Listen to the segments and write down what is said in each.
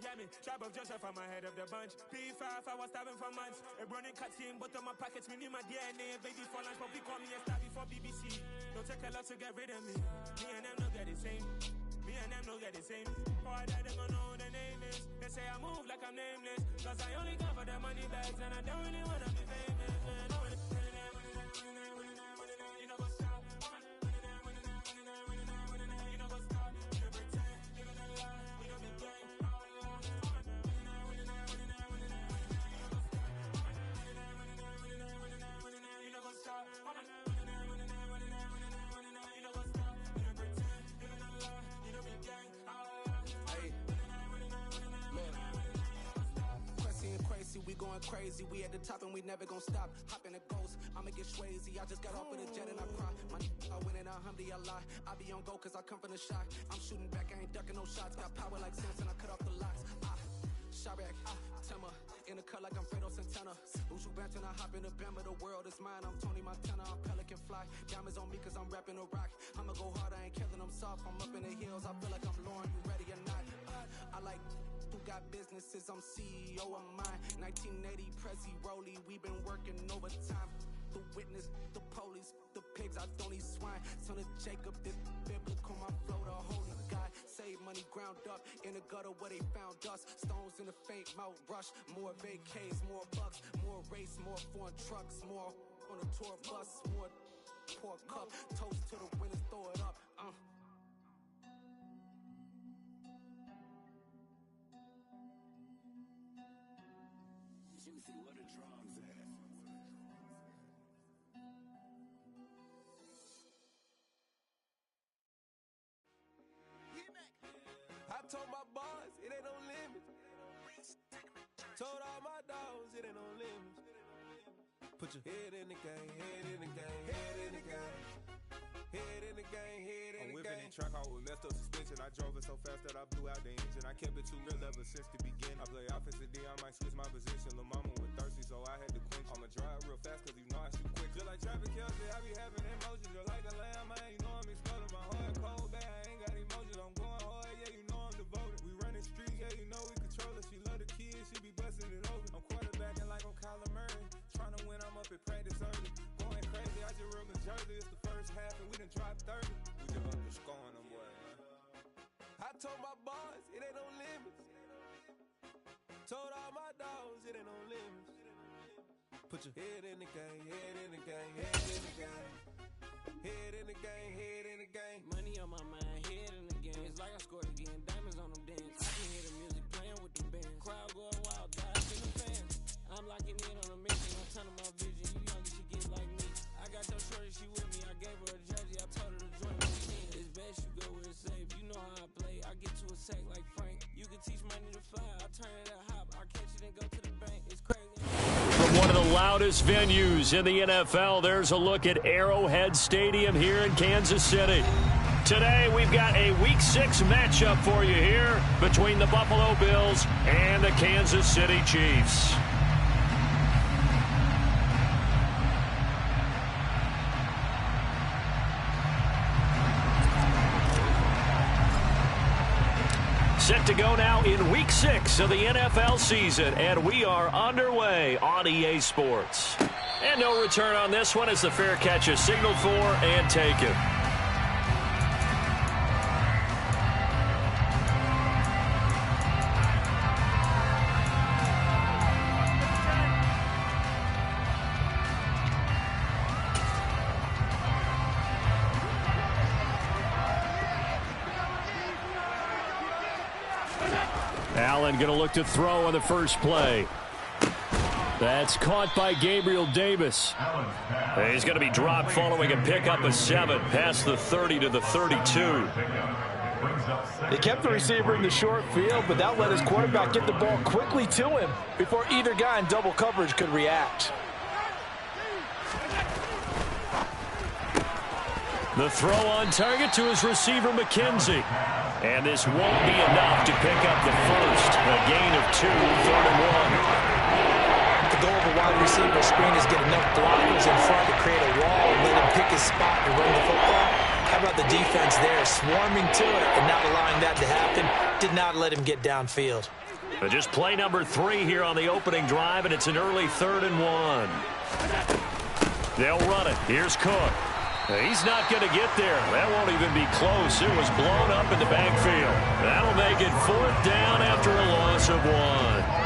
get me. Tribe of Joseph, I'm ahead of the bunch. P5, I was starving for months. A running cut in, but on my pockets, me need my DNA. Baby for lunch, but we call me a star before BBC. Don't take a lot to get rid of me. Me and them don't get the same. Me and them don't get the same. Oh, I die, they gon' know who the name is. They say I move like I'm nameless. Cause I only come for the money bags and I don't really wanna be famous. You know what's up? You know what's up? You don't pretend, you don't lie, you don't be gang. You know what's up? We going crazy, we at the top and we never gonna stop. Hop in a ghost, I'ma get Swayze. I just got off of the jet and I cry. I win in a Humvee, I lie. I be on go cause I come from the shot. I'm shooting back, I ain't ducking no shots. Got power like Samson, I cut off the locks. Shabak, Tema, in the cut like I'm Fredo Santana. Ushu Banton, I hop in the Bama, the world is mine. I'm Tony Montana, I'm Pelican Fly. Diamonds on me cause I'm rapping a rock. I'ma go hard, I ain't killing them soft. I'm up in the hills, I feel like I'm Lauren, you ready or not? I like who got businesses, I'm CEO of mine. 1980 Prezi Rolly, we been working overtime. The witness, the police, the pigs, I don't eat swine. Son of Jacob, this biblical, my flow, the holy God. Save money ground up in the gutter where they found us. Stones in the faint mouth rush. More vacays, more bucks, more race, more foreign trucks, more on a tour bus, more pour cup. Toast to the winners, throw it up. Juicy, what a drums at? I told my boys it ain't no limit. Told all my dogs it ain't no limit. Put your head in the game, head in the game, head in the game. Head in the game, head in the game. I'm whipping in track out with messed up suspension. I drove it so fast that I blew out the engine. I kept it too real ever since the beginning. I play offensive D, I might switch my position. Lil' mama was thirsty, so I had to quench. I'ma drive real fast cause you know I shoot quick. Just like Travis Kelce, I be having emotions. Just like a lamb, man, you know I'm exploding. My heart cold, bad, I ain't got emotions. I'm going hard, yeah, you know I'm devoted. We running streets, yeah, you know we control it. She love the kids, she be busting it over. I'm quarterbacking like I'm Kyler Murray. Trying to win, I'm up at practice early. Going crazy, I just real Jersey. It's the first half and we done dropped 30. We just underscoring them, boy, man. I told my boys it ain't no limits. Told all my dogs it ain't no limits. Put your head in the game, head in the game, head in the game. Head in the game, head in the game. Money on my mind, head in the game. It's like I scored again, diamonds on them dance. I can hear the music playing with the band. Crowd going wild, guys in the fans. I'm locking in on a mission, I'm turning my vision. You young, she get like me. I got your shorty, she with me. I gave her a jersey, I told her to join me. It's best you go where it's safe. You know how I play. I get to a sack like Frank. You can teach money to fly. I turn it up hop. I catch it and go to the bank. It's crazy. From one of the loudest venues in the NFL, there's a look at Arrowhead Stadium here in Kansas City. Today, we've got a Week 6 matchup for you here between the Buffalo Bills and the Kansas City Chiefs. Set to go now in Week 6 of the NFL season, and we are underway on EA Sports. And no return on this one as the fair catch is signaled for and taken. Allen going to look to throw on the first play. That's caught by Gabriel Davis. He's going to be dropped following a pickup of 7 past the 30 to the 32. They kept the receiver in the short field, but that let his quarterback get the ball quickly to him before either guy in double coverage could react. The throw on target to his receiver, McKenzie. And this won't be enough to pick up the first. A gain of 2, 3rd and 1. The goal of a wide receiver screen is get enough blockers in front to create a wall and let him pick his spot and run the football. How about the defense there, swarming to it and not allowing that to happen? Did not let him get downfield. Just play number 3 here on the opening drive, and it's an early 3rd and 1. They'll run it. Here's Cook. He's not going to get there. That won't even be close. It was blown up in the backfield. That'll make it 4th down after a loss of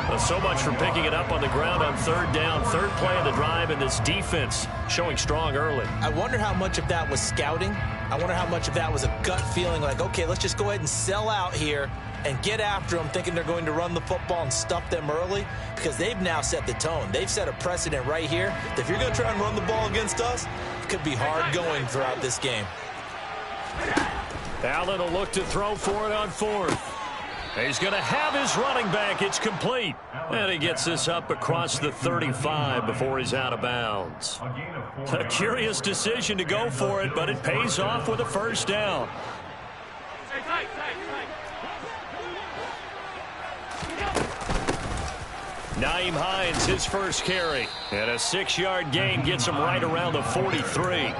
1. So much for picking it up on the ground on 3rd down. 3rd play of the drive, and this defense showing strong early. I wonder how much of that was scouting. I wonder how much of that was a gut feeling like, okay, let's just go ahead and sell out here and get after them, thinking they're going to run the football and stuff them early, because they've now set the tone. They've set a precedent right here that if you're going to try and run the ball against us, it could be hard going throughout this game. Allen will look to throw for it on 4th. He's going to have his running back. It's complete. And he gets this up across the 35 before he's out of bounds. A curious decision to go for it, but it pays off with a 1st down. Nyheim Hines, his first carry. And a 6-yard gain gets him right around the 43.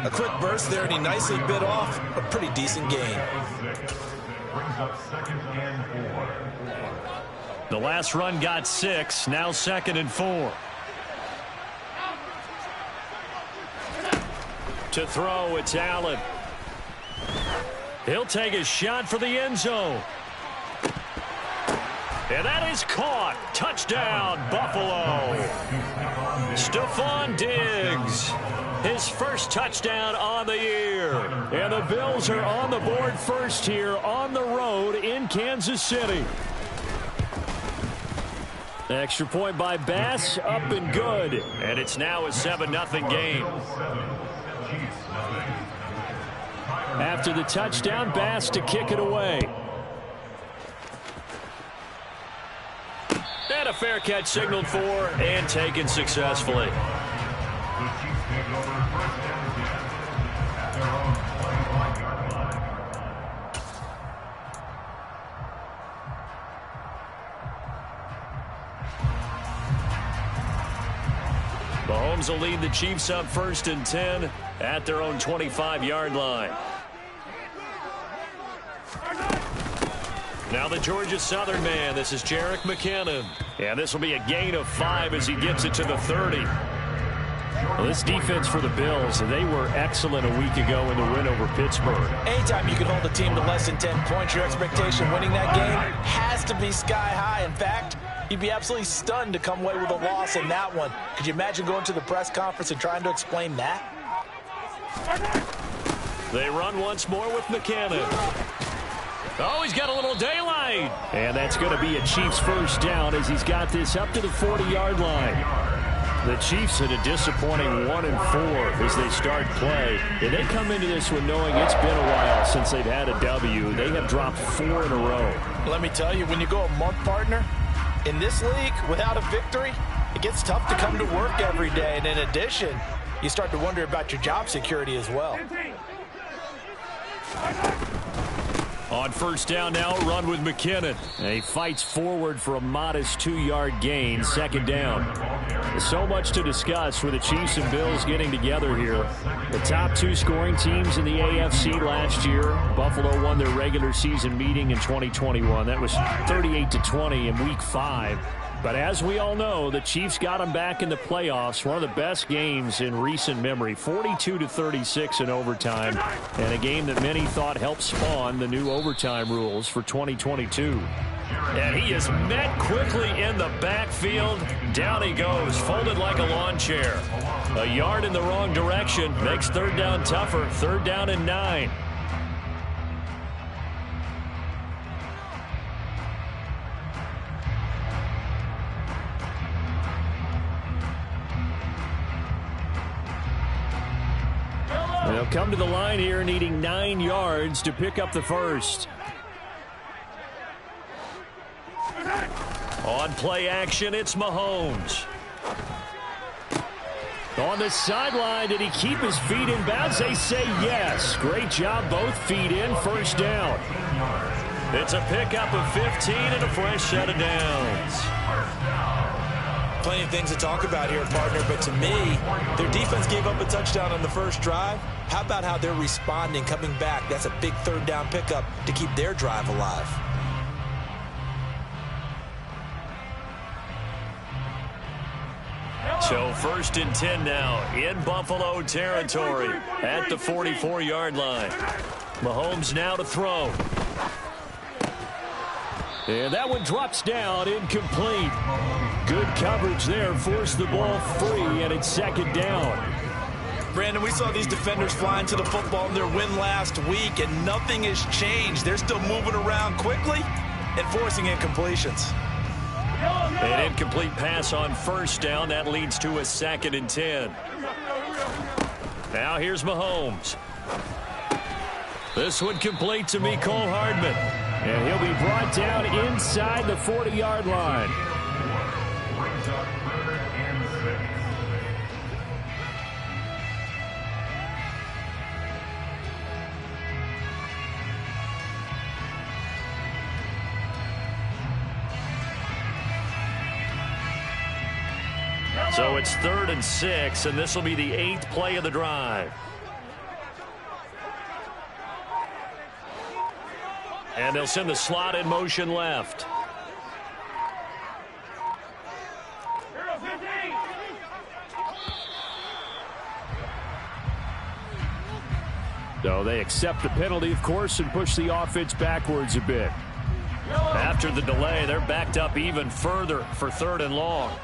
A quick burst there, and he nicely bit off a pretty decent gain. The last run got 6, now 2nd and 4. To throw, it's Allen. He'll take a shot for the end zone. And that is caught. Touchdown, Buffalo. Stephon Diggs, his first touchdown on the year. And the Bills are on the board first here on the road in Kansas City. Extra point by Bass, up and good. And it's now a 7-0 game. After the touchdown, Bass to kick it away. And a fair catch signaled for and taken successfully. Mahomes will lead the Chiefs up 1st and 10 at their own 25-yard line. Now the Georgia Southern man. This is Jerick McKinnon. And this will be a gain of 5 as he gets it to the 30. Well, this defense for the Bills, they were excellent a week ago in the win over Pittsburgh. Anytime you can hold a team to less than 10 points, your expectation winning that game has to be sky high. In fact, you'd be absolutely stunned to come away with a loss in that one. Could you imagine going to the press conference and trying to explain that? They run once more with McKinnon. Oh, he's got a little daylight. And that's going to be a Chiefs 1st down as he's got this up to the 40-yard line. The Chiefs had a disappointing 1-4 as they start play. And they come into this one knowing it's been a while since they've had a W. They have dropped 4 in a row. Let me tell you, when you go a month, partner, in this league, without a victory, it gets tough to come to work every day. And in addition, you start to wonder about your job security as well. On 1st down now, run with McKinnon. And he fights forward for a modest 2-yard gain, 2nd down. So much to discuss with the Chiefs and Bills getting together here. The top 2 scoring teams in the AFC last year. Buffalo won their regular season meeting in 2021. That was 38-20 in Week 5. But as we all know, the Chiefs got them back in the playoffs. One of the best games in recent memory. 42-36 in overtime. And a game that many thought helped spawn the new overtime rules for 2022. And he is met quickly in the backfield. Down he goes, folded like a lawn chair. A yard in the wrong direction makes 3rd down tougher. 3rd down and 9. They'll come to the line here needing 9 yards to pick up the 1st. On play action, it's Mahomes. On the sideline, did he keep his feet in bounds? They say yes. Great job, both feet in, 1st down. It's a pickup of 15 and a fresh set of downs. Plenty of things to talk about here, partner, but to me, their defense gave up a touchdown on the first drive. How about how they're responding, coming back? That's a big 3rd down pickup to keep their drive alive. So 1st and 10 now in Buffalo territory at the 44-yard line. Mahomes now to throw. And that one drops down, incomplete. Good coverage there, forced the ball free, and it's 2nd down. Brandon, we saw these defenders flying to the football in their win last week, and nothing has changed. They're still moving around quickly and forcing incompletions. An incomplete pass on 1st down. That leads to a 2nd and 10. Now here's Mahomes. This one complete to Mecole Hardman. And he'll be brought down inside the 40-yard line. So it's 3rd and 6, and this will be the 8th play of the drive. And they'll send the slot in motion left. So they accept the penalty, of course, and push the offense backwards a bit. After the delay, they're backed up even further for 3rd and long.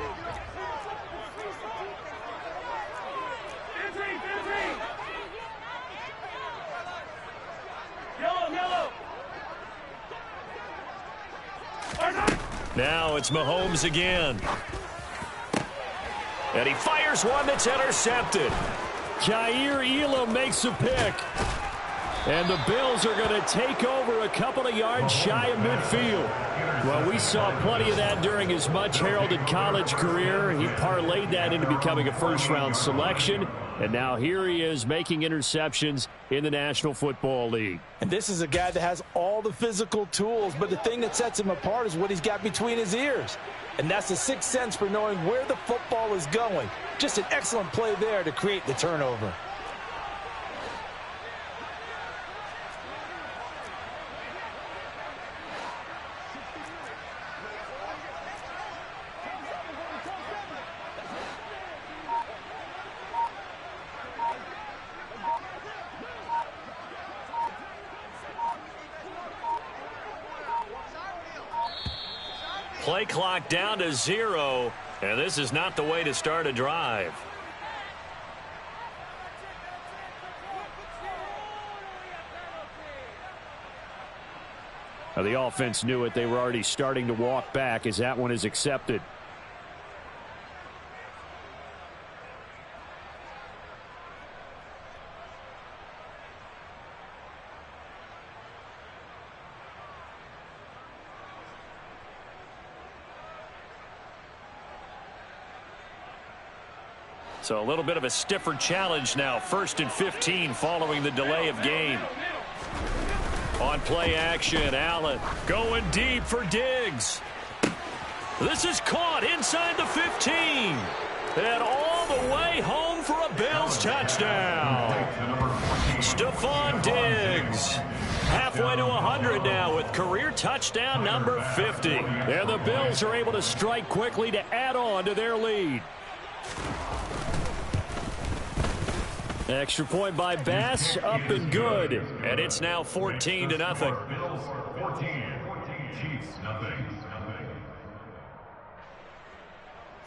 Now it's Mahomes again. And he fires one that's intercepted. Jair Elam makes a pick. And the Bills are going to take over a couple of yards shy of midfield. Well, we saw plenty of that during his much-heralded college career. He parlayed that into becoming a first-round selection. And now here he is making interceptions in the National Football League. And this is a guy that has all the physical tools, but the thing that sets him apart is what he's got between his ears. And that's the sixth sense for knowing where the football is going. Just an excellent play there to create the turnover. Play clock down to 0, and this is not the way to start a drive. Now, the offense knew it. They were already starting to walk back as that one is accepted. So a little bit of a stiffer challenge now. 1st and 15 following the delay of game. On play action, Allen going deep for Diggs. This is caught inside the 15. And all the way home for a Bills touchdown. Stephon Diggs. Halfway to 100 now with career touchdown number 50. And the Bills are able to strike quickly to add on to their lead. Extra point by Bass, up and good. And it's now 14-0. Bills 14, Chiefs nothing.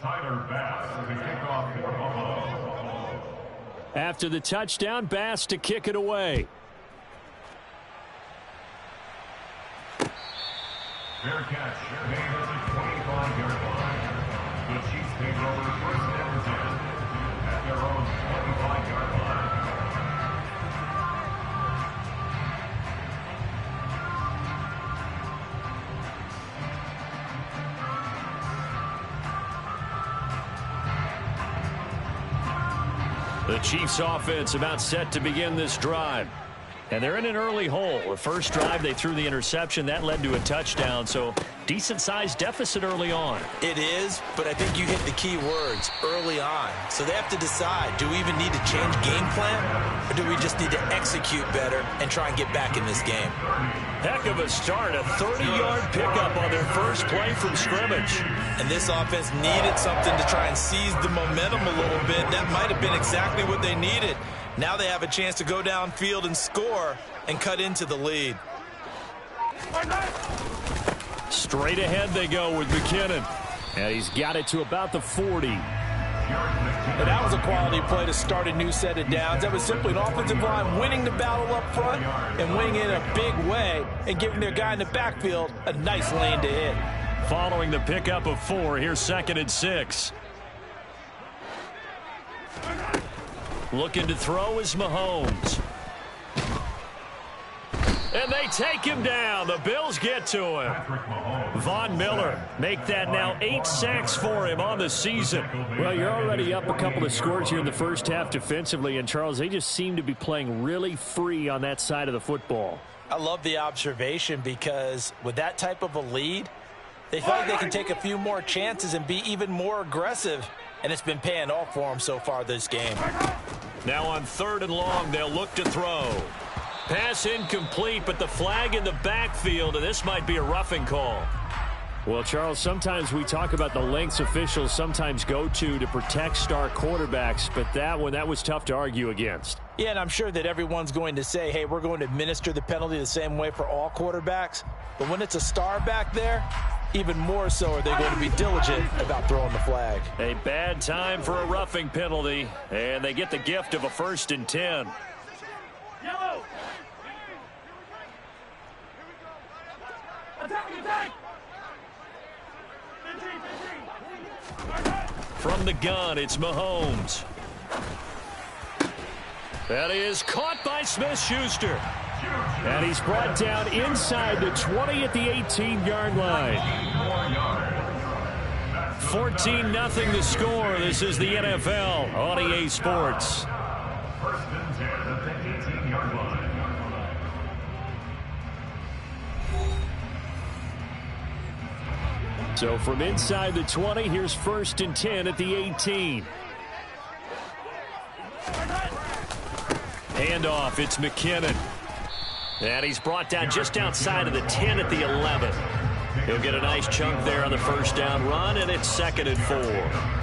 Tyler Bass to kick off for Buffalo. After the touchdown, Bass to kick it away. Fair catch, made at the 25-yard line. The Chiefs take over 1st and 10 at their own 25-yard line. The Chiefs offense about set to begin this drive. And they're in an early hole. The first drive, they threw the interception. That led to a touchdown. So decent-sized deficit early on. It is, but I think you hit the key words, early on. So they have to decide, do we even need to change game plan? Or do we just need to execute better and try and get back in this game? Heck of a start. A 30-yard pickup on their first play from scrimmage. And this offense needed something to try and seize the momentum a little bit. That might have been exactly what they needed. Now they have a chance to go downfield and score and cut into the lead. Straight ahead they go with McKinnon. And he's got it to about the 40. And that was a quality play to start a new set of downs. That was simply an offensive line winning the battle up front and winning it in a big way and giving their guy in the backfield a nice lane to hit. Following the pickup of 4, here's 2nd and 6. Looking to throw is Mahomes. And they take him down. The Bills get to him. Von Miller make that now 8 sacks for him on the season. Well, you're already up a couple of scores here in the first half defensively. And, Charles, they just seem to be playing really free on that side of the football. I love the observation because with that type of a lead, they feel like they can take a few more chances and be even more aggressive. And it's been paying off for them so far this game. Now on 3rd and long, they'll look to throw. Pass incomplete, but the flag in the backfield, and this might be a roughing call. Well, Charles, sometimes we talk about the lengths officials sometimes go to protect star quarterbacks, but that was tough to argue against. Yeah, and I'm sure that everyone's going to say, hey, we're going to administer the penalty the same way for all quarterbacks. But when it's a star back there, even more so are they going to be diligent about throwing the flag. A bad time for a roughing penalty, and they get the gift of a 1st and 10. Yellow. From the gun, it's Mahomes. That is caught by Smith-Schuster. And he's brought down inside the 20 at the 18-yard line. 14-0 the score. This is the NFL on EA Sports. 1st and 10 at the 18-yard line. So from inside the 20, here's 1st and 10 at the 18. Handoff, it's McKinnon. And he's brought down just outside of the 10 at the 11. He'll get a nice chunk there on the 1st down run, and it's 2nd and 4.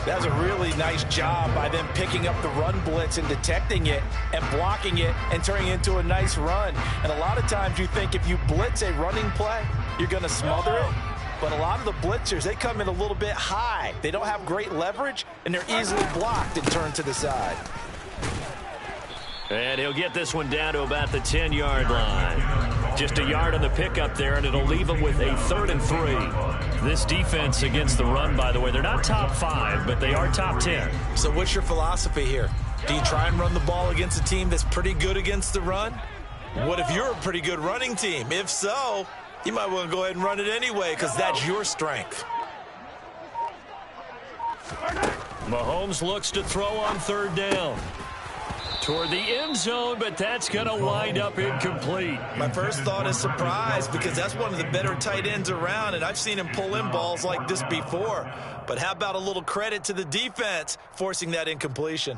That's a really nice job by them picking up the run blitz and detecting it and blocking it and turning it into a nice run. And a lot of times you think if you blitz a running play, you're going to smother it. But a lot of the blitzers, they come in a little bit high. They don't have great leverage, and they're easily blocked and turned to the side. And he'll get this one down to about the 10-yard line. Just a yard on the pickup there, and it'll leave him with a 3rd and 3. This defense against the run, by the way, they're not top 5, but they are top 10. So what's your philosophy here? Do you try and run the ball against a team that's pretty good against the run? What if you're a pretty good running team? If so, you might want to go ahead and run it anyway because that's your strength. Mahomes looks to throw on 3rd down. Toward the end zone, but that's going to wind up incomplete. My first thought is surprise because that's one of the better tight ends around, and I've seen him pull in balls like this before. But how about a little credit to the defense forcing that incompletion?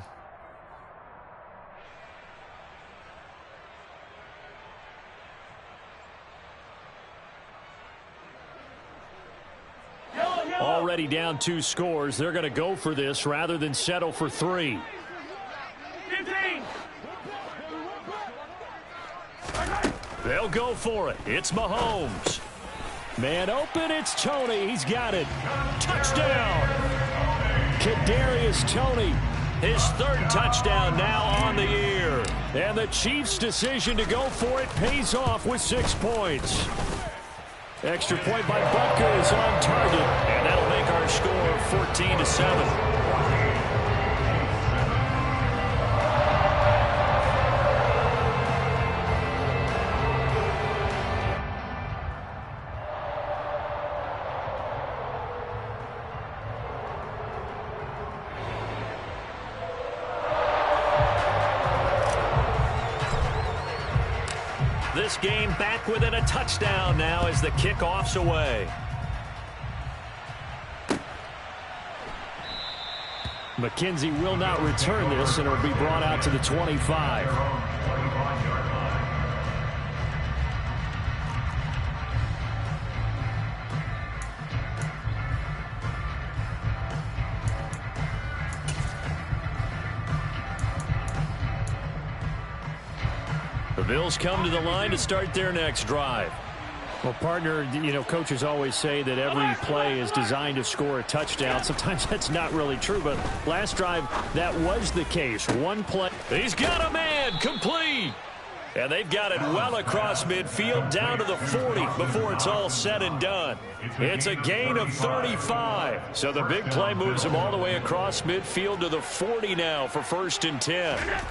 Already down 2 scores. They're going to go for this rather than settle for 3. 15. They'll go for it. It's Mahomes. Man open, it's Toney. He's got it. Touchdown. Kadarius Toney. His 3rd touchdown now on the year. And the Chiefs' decision to go for it pays off with 6 points. Extra point by Butker is on target, and that'll make our score 14-7. This game back within a touchdown now as the kickoff's away. McKenzie will not return this, and it'll be brought out to the 25. Bills come to the line to start their next drive. Well, partner, coaches always say that every play is designed to score a touchdown. Sometimes that's not really true, but last drive, that was the case. One play. He's got a man, complete. And they've got it well across midfield, down to the 40 before it's all said and done. It's a gain of 35. So the big play moves him all the way across midfield to the 40 now for 1st and 10.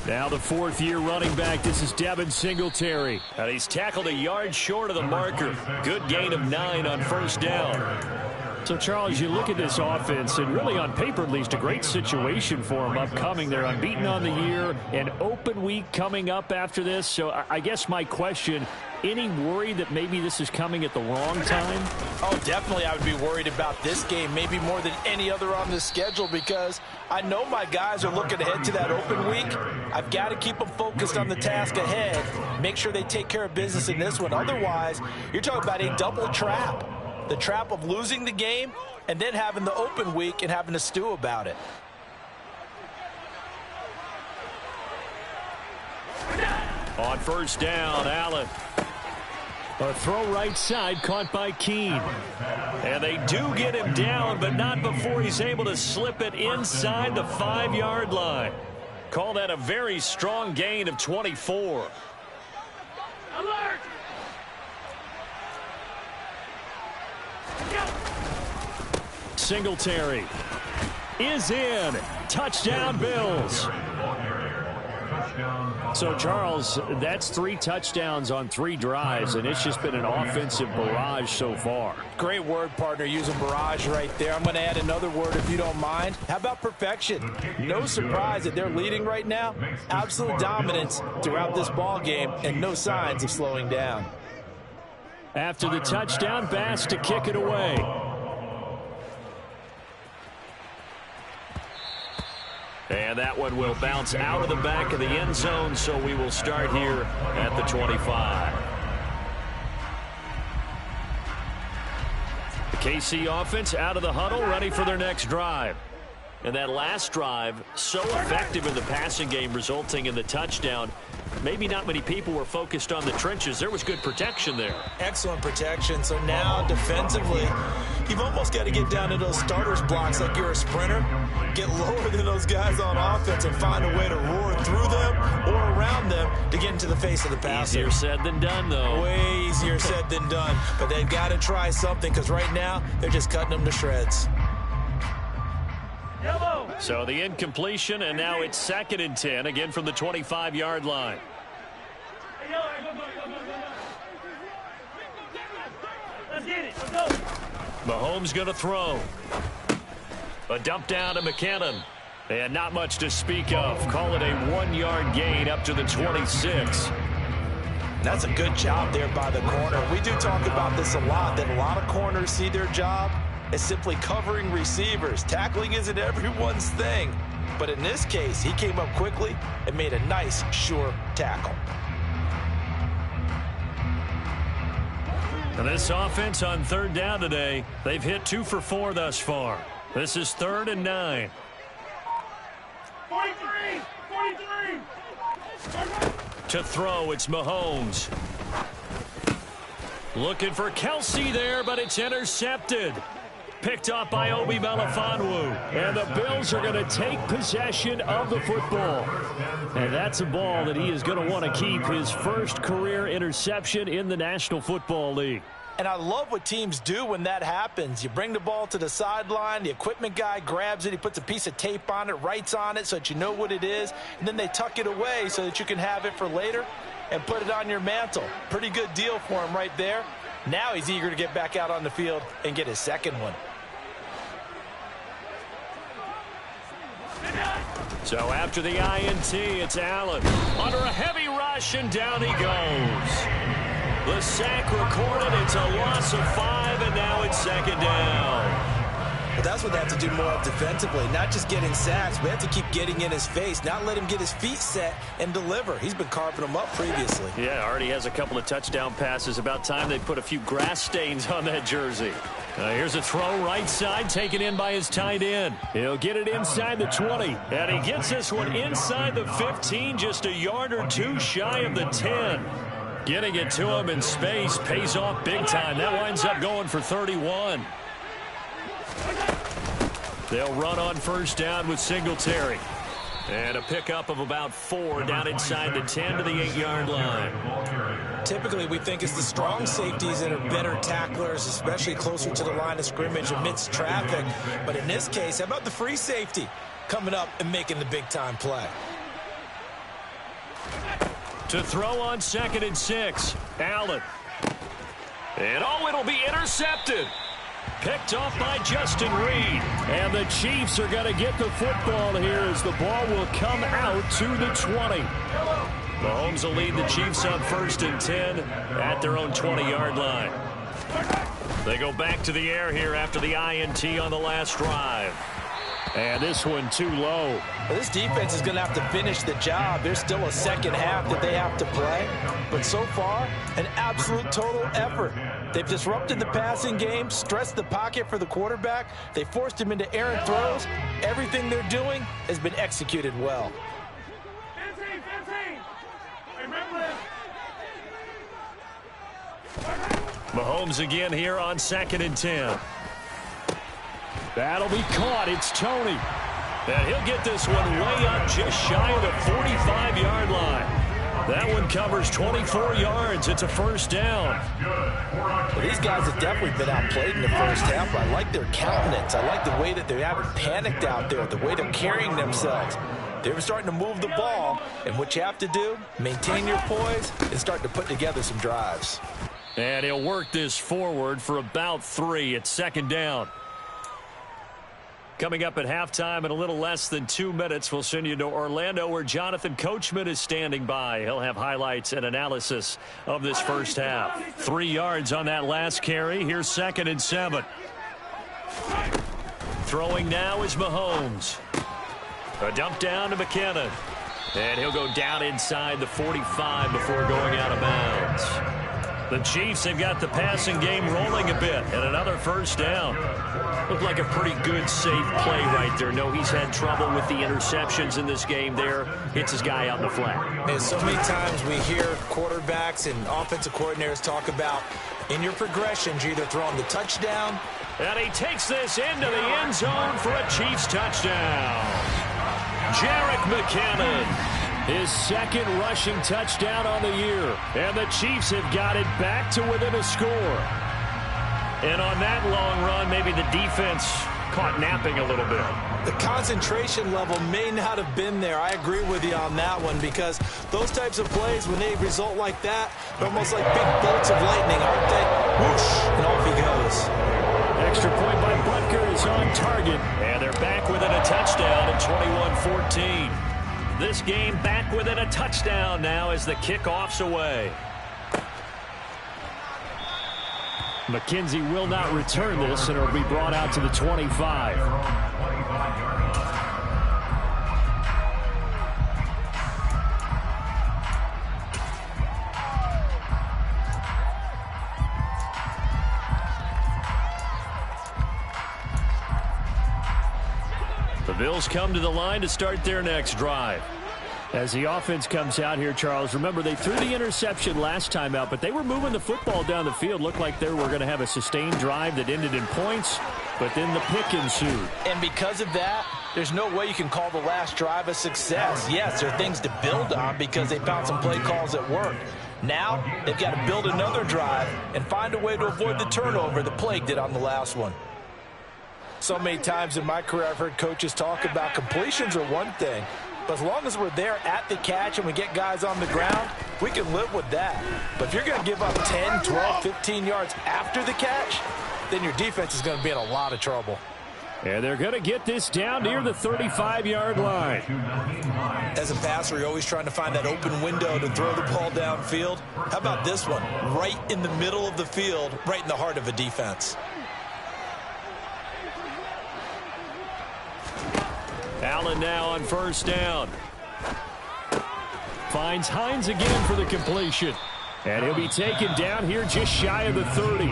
Now the 4th-year running back, this is Devin Singletary. And he's tackled a yard short of the marker. Good gain of 9 on 1st down. So, Charles, you look at this offense, and really on paper at least a great situation for them upcoming. They're unbeaten on the year, an open week coming up after this. So I guess my question, any worry that maybe this is coming at the wrong time? Oh, definitely I would be worried about this game, maybe more than any other on the schedule, because I know my guys are looking ahead to that open week. I've got to keep them focused on the task ahead, make sure they take care of business in this one. Otherwise, you're talking about a double trap. The trap of losing the game and then having the open week and having to stew about it. On 1st down, Allen. A throw right side caught by Keene. And they do get him down, but not before he's able to slip it inside the 5-yard line. Call that a very strong gain of 24. Alert! Singletary is in. Touchdown, Bills. So, Charles, that's 3 touchdowns on 3 drives, and it's just been an offensive barrage so far. Great word, partner, using barrage right there. I'm going to add another word if you don't mind. How about perfection? No surprise that they're leading right now. Absolute dominance throughout this ball game and no signs of slowing down. After the touchdown, Bass to kick it away. And that one will bounce out of the back of the end zone, so we will start here at the 25. The KC offense out of the huddle, ready for their next drive. And that last drive, so effective in the passing game, resulting in the touchdown. Maybe not many people were focused on the trenches. There was good protection there. Excellent protection. So now defensively, you've almost got to get down to those starters blocks like you're a sprinter. Get lower than those guys on offense and find a way to roar through them or around them to get into the face of the passer. Easier said than done, though. Way easier said than done. But they've got to try something because right now they're just cutting them to shreds. So the incompletion, and now it's 2nd and 10, again from the 25-yard line. Let's get it. Let's go. Mahomes going to throw. A dump down to McKinnon. And not much to speak of. Call it a 1-yard gain up to the 26. That's a good job there by the corner. We do talk about this a lot, that a lot of corners see their job as simply covering receivers. Tackling isn't everyone's thing. But in this case, he came up quickly and made a nice, sure tackle. And this offense on 3rd down today, they've hit 2 for 4 thus far. This is 3rd and 9. 43! 43! To throw, it's Mahomes. Looking for Kelsey there, but it's intercepted. Picked up by Obi Melifonwu. And the Bills are going to take possession of the football. And that's a ball that he is going to want to keep, his first career interception in the National Football League. And I love what teams do when that happens. You bring the ball to the sideline, the equipment guy grabs it, he puts a piece of tape on it, writes on it so that you know what it is, and then they tuck it away so that you can have it for later and put it on your mantle. Pretty good deal for him right there. Now he's eager to get back out on the field and get his second one. So after the INT, it's Allen. Under a heavy rush, and down he goes. The sack recorded. It's a loss of 5, and now it's 2nd down. But that's what they have to do more of defensively, not just getting sacks, but they have to keep getting in his face, not let him get his feet set and deliver. He's been carving them up previously. Yeah, already has a couple of touchdown passes. About time they put a few grass stains on that jersey. Here's a throw right side, taken in by his tight end. He'll get it inside the 20, and he gets this one inside the 15, just a yard or two shy of the 10. Getting it to him in space pays off big time. That winds up going for 31. They'll run on first down with Singletary. And a pickup of about 4 down inside the 10 to the 8-yard line. Typically, we think it's the strong safeties that are better tacklers, especially closer to the line of scrimmage amidst traffic. But in this case, how about the free safety coming up and making the big-time play? To throw on 2nd and 6, Allen. And it'll be intercepted. Picked off by Justin Reed. And the Chiefs are going to get the football here as the ball will come out to the 20. Mahomes will lead the Chiefs on 1st and 10 at their own 20-yard line. They go back to the air here after the INT on the last drive. And this one too low. Well, this defense is going to have to finish the job. There's still a second half that they have to play. But so far, an absolute total effort. They've disrupted the passing game, stressed the pocket for the quarterback. They forced him into errant throws. Everything they're doing has been executed well. Mahomes again here on 2nd and 10. That'll be caught. It's Tony. And he'll get this one way up just shy of the 45-yard line. That one covers 24 yards. It's a first down. Well, these guys have definitely been outplayed in the first half. I like their countenance. I like the way that they haven't panicked out there, the way they're carrying themselves. They're starting to move the ball, and what you have to do, maintain your poise and start to put together some drives. And he'll work this forward for about 3. It's 2nd down. Coming up at halftime in a little less than 2 minutes, we'll send you to Orlando where Jonathan Coachman is standing by. He'll have highlights and analysis of this first half. 3 yards on that last carry. Here's 2nd and 7. Throwing now is Mahomes. A dump down to McKinnon. And he'll go down inside the 45 before going out of bounds. The Chiefs have got the passing game rolling a bit, and another first down. Looked like a pretty good, safe play right there. No, he's had trouble with the interceptions in this game there. Hits his guy out in the flat. And so many times we hear quarterbacks and offensive coordinators talk about in your progressions, you're either throwing the touchdown. And he takes this into the end zone for a Chiefs touchdown. Jerick McKinnon. His 2nd rushing touchdown on the year. And the Chiefs have got it back to within a score. And on that long run, maybe the defense caught napping a little bit. The concentration level may not have been there. I agree with you on that one because those types of plays, when they result like that, they're almost like big bolts of lightning, aren't they? Whoosh, and off he goes. Extra point by Butker is on target. And they're back within a touchdown at 21-14. This game back within a touchdown now as the kickoff's away. McKenzie will not return this, and it'll be brought out to the 25. The Bills come to the line to start their next drive. As the offense comes out here, Charles, remember they threw the interception last time out, but they were moving the football down the field. Looked like they were going to have a sustained drive that ended in points, but then the pick ensued. And because of that, there's no way you can call the last drive a success. Yes, there are things to build on because they found some play calls that worked. Now, they've got to build another drive and find a way to avoid the turnover the plague did on the last one. So many times in my career, I've heard coaches talk about completions are one thing, but as long as we're there at the catch and we get guys on the ground, we can live with that. But if you're going to give up 10, 12, 15 yards after the catch, then your defense is going to be in a lot of trouble. And they're going to get this down near the 35-yard line. As a passer, you're always trying to find that open window to throw the ball downfield. How about this one? Right in the middle of the field, right in the heart of a defense. Allen now on first down. Finds Hines again for the completion. And he'll be taken down here just shy of the 30.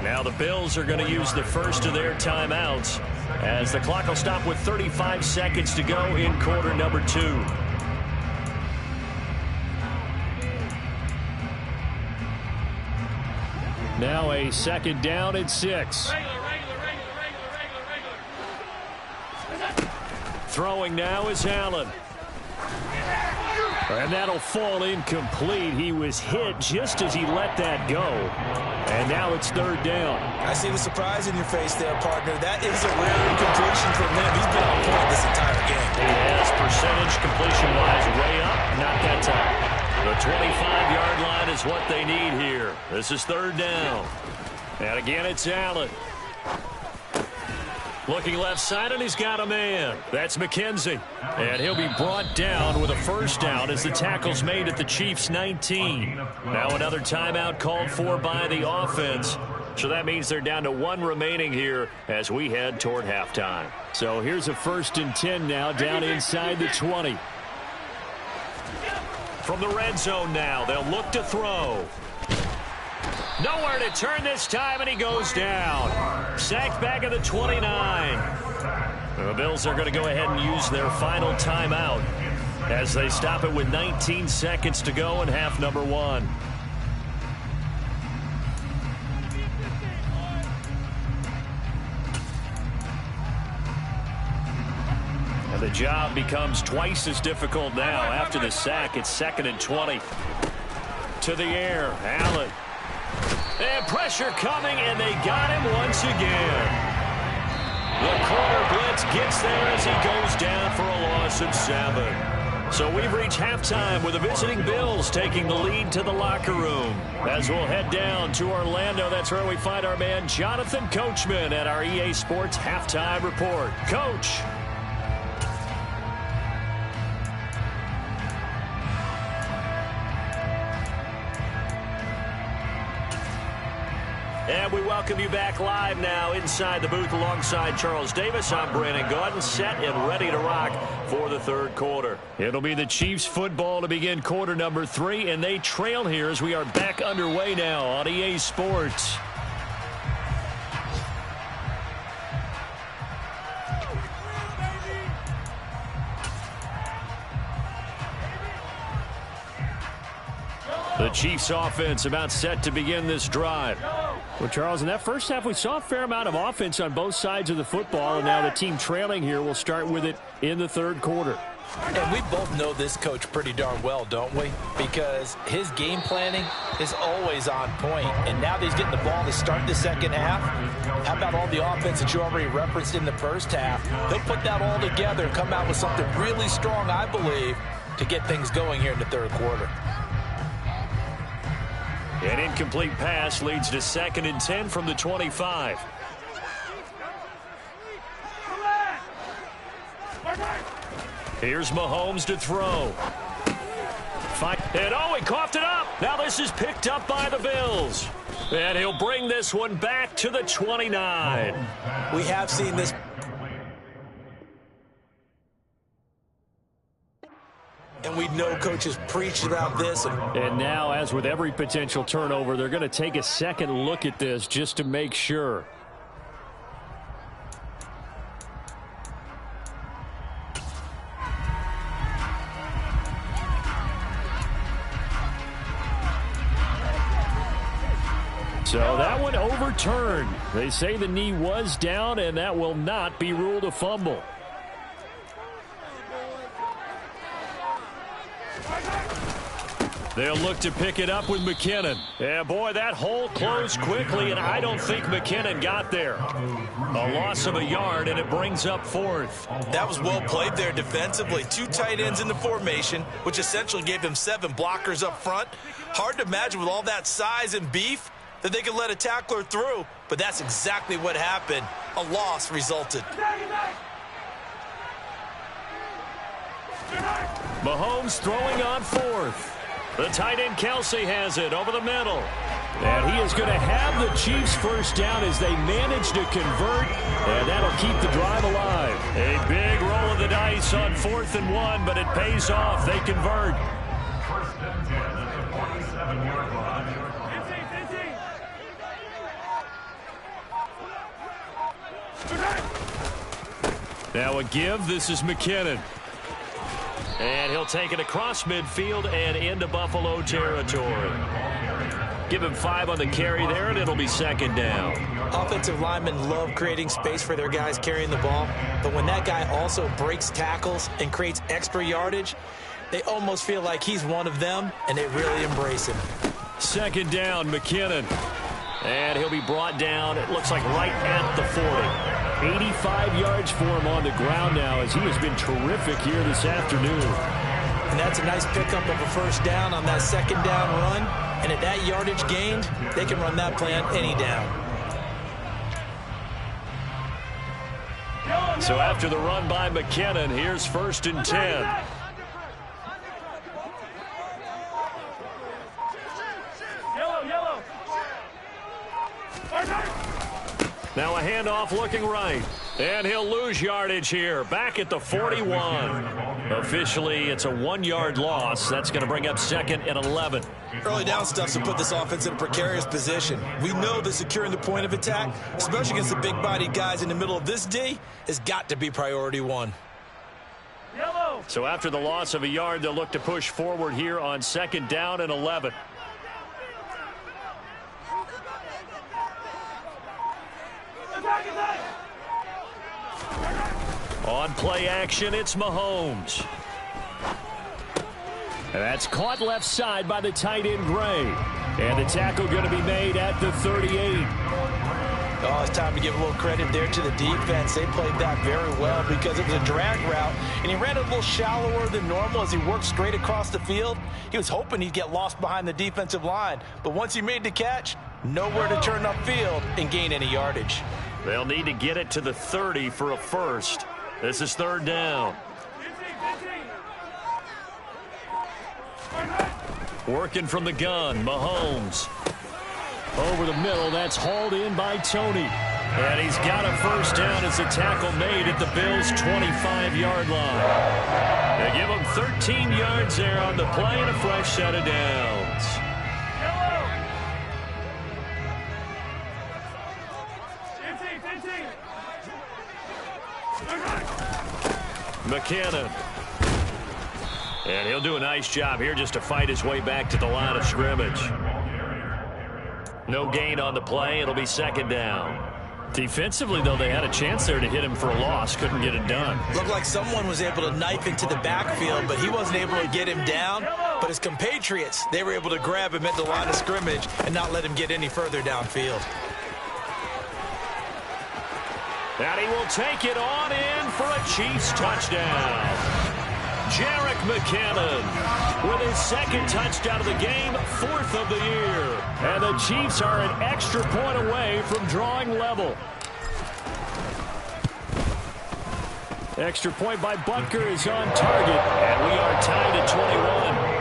Now the Bills are going to use the first of their timeouts as the clock will stop with 35 seconds to go in quarter number 2. Now a second down and 6. Throwing now is Allen. And that'll fall incomplete. He was hit just as he let that go. And now it's third down. I see the surprise in your face there, partner. That is a rare incompletion from him. He's been on point this entire game. He has percentage completion-wise way up. Not that time. The 25-yard line is what they need here. This is third down. And again, it's Allen. Looking left side, and he's got a man. That's McKenzie. And he'll be brought down with a first down as the tackle's made at the Chiefs' 19. Now another timeout called for by the offense. So that means they're down to 1 remaining here as we head toward halftime. So here's a 1st and 10 now down inside the 20. From the red zone now, they'll look to throw. Nowhere to turn this time, and he goes down. Sacked back at the 29. The Bills are going to go ahead and use their final timeout as they stop it with 19 seconds to go in half number 1. And the job becomes twice as difficult now after the sack. It's 2nd and 20. To the air, Allen. And pressure coming, and they got him once again. The corner blitz gets there as he goes down for a loss of 7. So we've reached halftime with the visiting Bills taking the lead to the locker room. As we'll head down to Orlando, that's where we find our man Jonathan Coachman at our EA Sports Halftime Report. Coach. And we welcome you back live now inside the booth alongside Charles Davis. I'm Brandon Gaudin, set and ready to rock for the third quarter. It'll be the Chiefs football to begin quarter number 3, and they trail here as we are back underway now on EA Sports. The Chiefs offense about set to begin this drive. Well, Charles, in that first half, we saw a fair amount of offense on both sides of the football, and now the team trailing here will start with it in the third quarter. And we both know this coach pretty darn well, don't we? Because his game planning is always on point. And now that he's getting the ball to start the second half, how about all the offense that you already referenced in the first half? He'll put that all together and come out with something really strong, I believe, to get things going here in the third quarter. An incomplete pass leads to 2nd and 10 from the 25. Here's Mahomes to throw. And oh, he coughed it up. Now this is picked up by the Bills. And he'll bring this one back to the 29. We have seen this. And we know coaches preach about this. And now, as with every potential turnover, they're going to take a second look at this just to make sure. So that one overturned. They say the knee was down, and that will not be ruled a fumble. They'll look to pick it up with McKinnon. Yeah, boy, that hole closed quickly, and I don't think McKinnon got there. A loss of a yard, and it brings up 4th. That was well played there defensively. 2 tight ends in the formation, which essentially gave them 7 blockers up front. Hard to imagine with all that size and beef that they could let a tackler through, but that's exactly what happened. A loss resulted. Mahomes throwing on 4th. The tight end Kelsey has it over the middle. And he is going to have the Chiefs first down as they manage to convert, and that'll keep the drive alive. A big roll of the dice on 4th and 1, but it pays off. They convert. First and 10 at the 47-yard line. Now a give. This is McKinnon. And he'll take it across midfield and into Buffalo territory. Give him 5 on the carry there, and it'll be 2nd down. Offensive linemen love creating space for their guys carrying the ball, but when that guy also breaks tackles and creates extra yardage, they almost feel like he's one of them, and they really embrace him. 2nd down, McKinnon. And he'll be brought down, it looks like right at the 40. 85 yards for him on the ground now as he has been terrific here this afternoon. And that's a nice pickup of a first down on that 2nd down run. And at that yardage gained, they can run that play on any down. So after the run by McKinnon, here's 1st and 10. Now a handoff looking right. And he'll lose yardage here. Back at the 41. Officially, it's a 1-yard loss. That's going to bring up 2nd and 11. Early down stuff to put this offense in a precarious position. We know that securing the point of attack, especially against the big-bodied guys in the middle of this D, has got to be priority 1. So after the loss of a yard, they'll look to push forward here on 2nd down and 11. On play action, it's Mahomes. And that's caught left side by the tight end, Gray. And the tackle going to be made at the 38. Oh, it's time to give a little credit there to the defense. They played that very well because it was a drag route, and he ran a little shallower than normal as he worked straight across the field. He was hoping he'd get lost behind the defensive line, but once he made the catch, nowhere to turn upfield and gain any yardage. They'll need to get it to the 30 for a first. This is 3rd down. Working from the gun, Mahomes. Over the middle, that's hauled in by Tony. And he's got a first down as a tackle made at the Bills' 25-yard line. They give him 13 yards there on the play and a fresh set of downs. McKinnon. And he'll do a nice job here just to fight his way back to the line of scrimmage. No gain on the play. It'll be 2nd down. Defensively, though, they had a chance there to hit him for a loss. Couldn't get it done. Looked like someone was able to knife into the backfield, but he wasn't able to get him down. But his compatriots, they were able to grab him at the line of scrimmage and not let him get any further downfield. And he will take it on in for a Chiefs touchdown. Jerick McKinnon with his 2nd touchdown of the game, 4th of the year. And the Chiefs are an extra point away from drawing level. Extra point by Butker is on target, and we are tied at 21.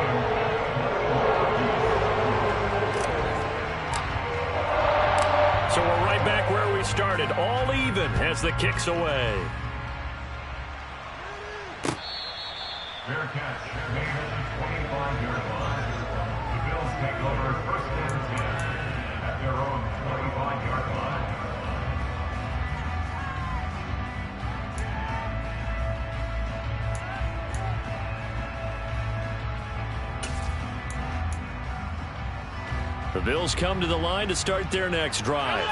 So we're right back where we started, all even as the kick's away. Fair catch made at the 25-yard line. The Bills take over 1st and 10 at their own 25-yard line. The Bills come to the line to start their next drive.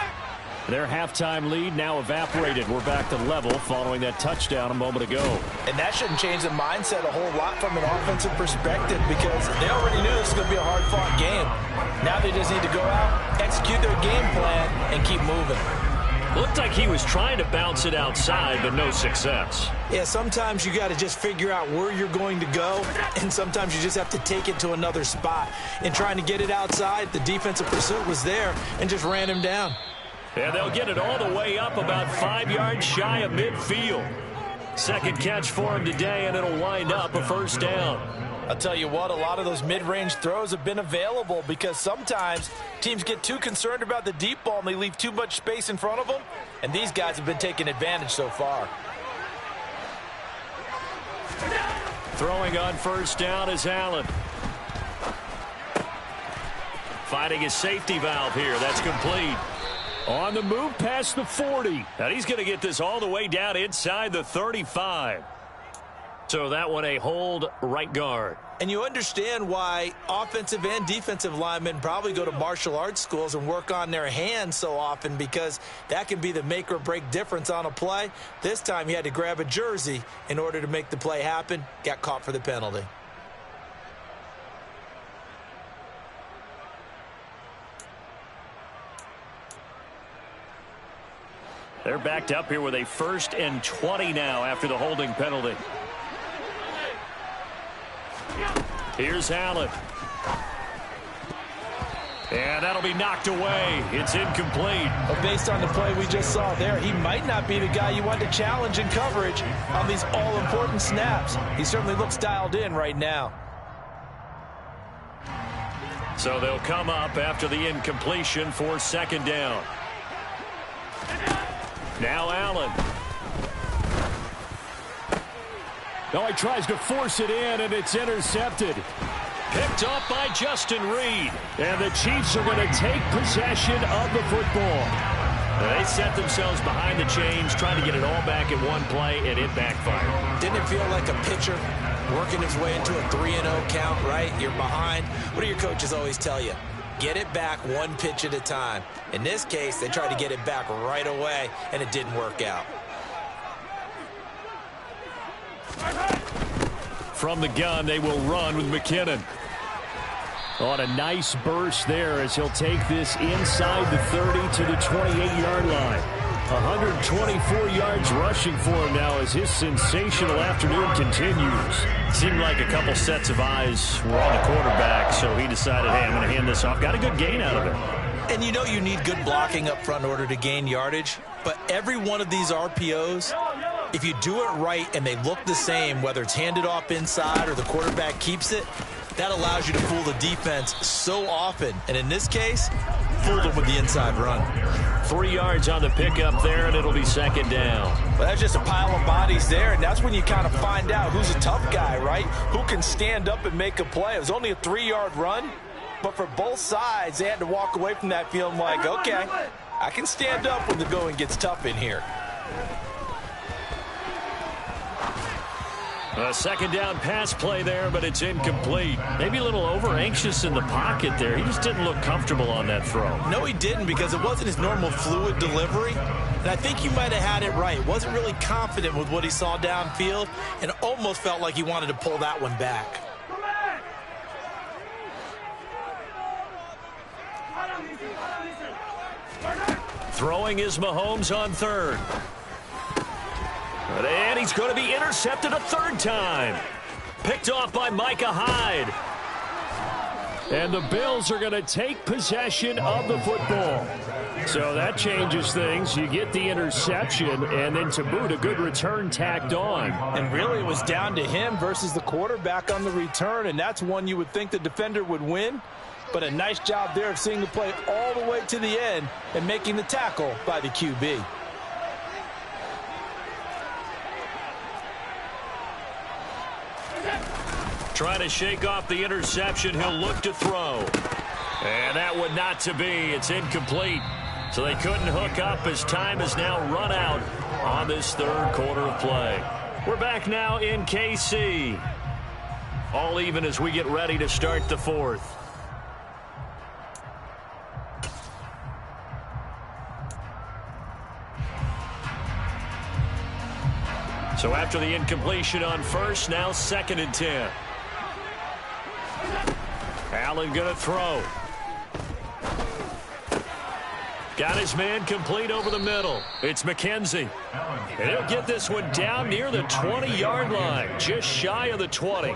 Their halftime lead now evaporated. We're back to level following that touchdown a moment ago. And that shouldn't change the mindset a whole lot from an offensive perspective because they already knew this was going to be a hard-fought game. Now they just need to go out, execute their game plan, and keep moving. Looked like he was trying to bounce it outside, but no success. Yeah, sometimes you got to just figure out where you're going to go, and sometimes you just have to take it to another spot. In trying to get it outside, the defensive pursuit was there and just ran him down. And they'll get it all the way up about 5 yards shy of midfield. 2nd catch for him today, and it'll wind up a first down. I'll tell you what, a lot of those mid-range throws have been available because sometimes teams get too concerned about the deep ball and they leave too much space in front of them, and these guys have been taking advantage so far. Throwing on first down is Allen. Finding his safety valve here. That's complete. On the move past the 40. And he's going to get this all the way down inside the 35. So that one a hold right guard. And you understand why offensive and defensive linemen probably go to martial arts schools and work on their hands so often, because that can be the make or break difference on a play. This time he had to grab a jersey in order to make the play happen. Got caught for the penalty. They're backed up here with a 1st and 20 now after the holding penalty. Here's Allen. And that'll be knocked away. It's incomplete. But based on the play we just saw there, he might not be the guy you want to challenge in coverage on these all-important snaps. He certainly looks dialed in right now. So they'll come up after the incompletion for 2nd down. Now Allen. No, he tries to force it in, and it's intercepted. Picked up by Justin Reed. And the Chiefs are going to take possession of the football. They set themselves behind the chains, trying to get it all back in one play, and it backfired. Didn't it feel like a pitcher working his way into a 3-0 count, right? You're behind. What do your coaches always tell you? Get it back one pitch at a time. In this case, they tried to get it back right away, and it didn't work out. From the gun, they will run with McKinnon. On a nice burst there as he'll take this inside the 30 to the 28-yard line. 124 yards rushing for him now as his sensational afternoon continues. Seemed like a couple sets of eyes were on the quarterback, so he decided, hey, I'm going to hand this off. Got a good gain out of it. And you know you need good blocking up front in order to gain yardage, but every one of these RPOs, if you do it right and they look the same, whether it's handed off inside or the quarterback keeps it, that allows you to fool the defense so often. And in this case, fooled them with the inside run. 3 yards on the pickup there, and it'll be 2nd down. Well, that's just a pile of bodies there, and that's when you kind of find out who's a tough guy, right? Who can stand up and make a play. It was only a 3-yard run, but for both sides, they had to walk away from that feeling like, okay, I can stand up when the going gets tough in here. A 2nd down pass play there, but it's incomplete. Maybe a little over-anxious in the pocket there. He just didn't look comfortable on that throw. No, he didn't, because it wasn't his normal fluid delivery. And I think you might have had it right. Wasn't really confident with what he saw downfield and almost felt like he wanted to pull that one back. Throwing is Mahomes on 3rd. And he's going to be intercepted a 3rd time. Picked off by Micah Hyde. And the Bills are going to take possession of the football. So that changes things. You get the interception, and then to boot, a good return tacked on. And really, it was down to him versus the quarterback on the return, and that's one you would think the defender would win. But a nice job there of seeing the play all the way to the end and making the tackle by the QB. Trying to shake off the interception. He'll look to throw. And that one not to be. It's incomplete. So they couldn't hook up as time is now run out on this 3rd quarter of play. We're back now in KC. All even as we get ready to start the 4th. So after the incompletion on 1st, now 2nd and 10. Allen going to throw. Got his man complete over the middle. It's McKenzie. And he'll get this one down near the 20-yard line, just shy of the 20.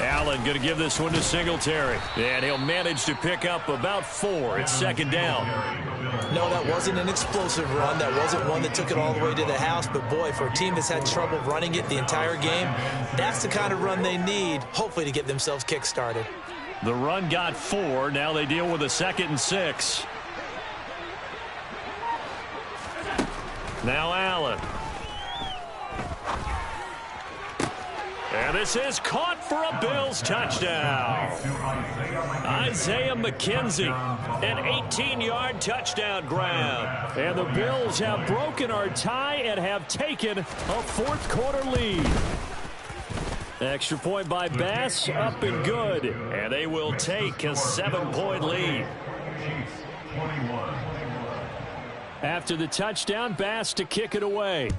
Allen going to give this one to Singletary. And he'll manage to pick up about 4. It's 2nd down. No, that wasn't an explosive run. That wasn't one that took it all the way to the house. But, boy, for a team that's had trouble running it the entire game, that's the kind of run they need, hopefully, to get themselves kick-started. The run got 4. Now they deal with a 2nd and 6. Now Allen. And this is caught for a Bills touchdown. Isaiah McKenzie, an 18-yard touchdown grab. And the Bills have broken our tie and have taken a fourth-quarter lead. Extra point by Bass, up and good. And they will take a 7-point lead. After the touchdown, Bass to kick it away.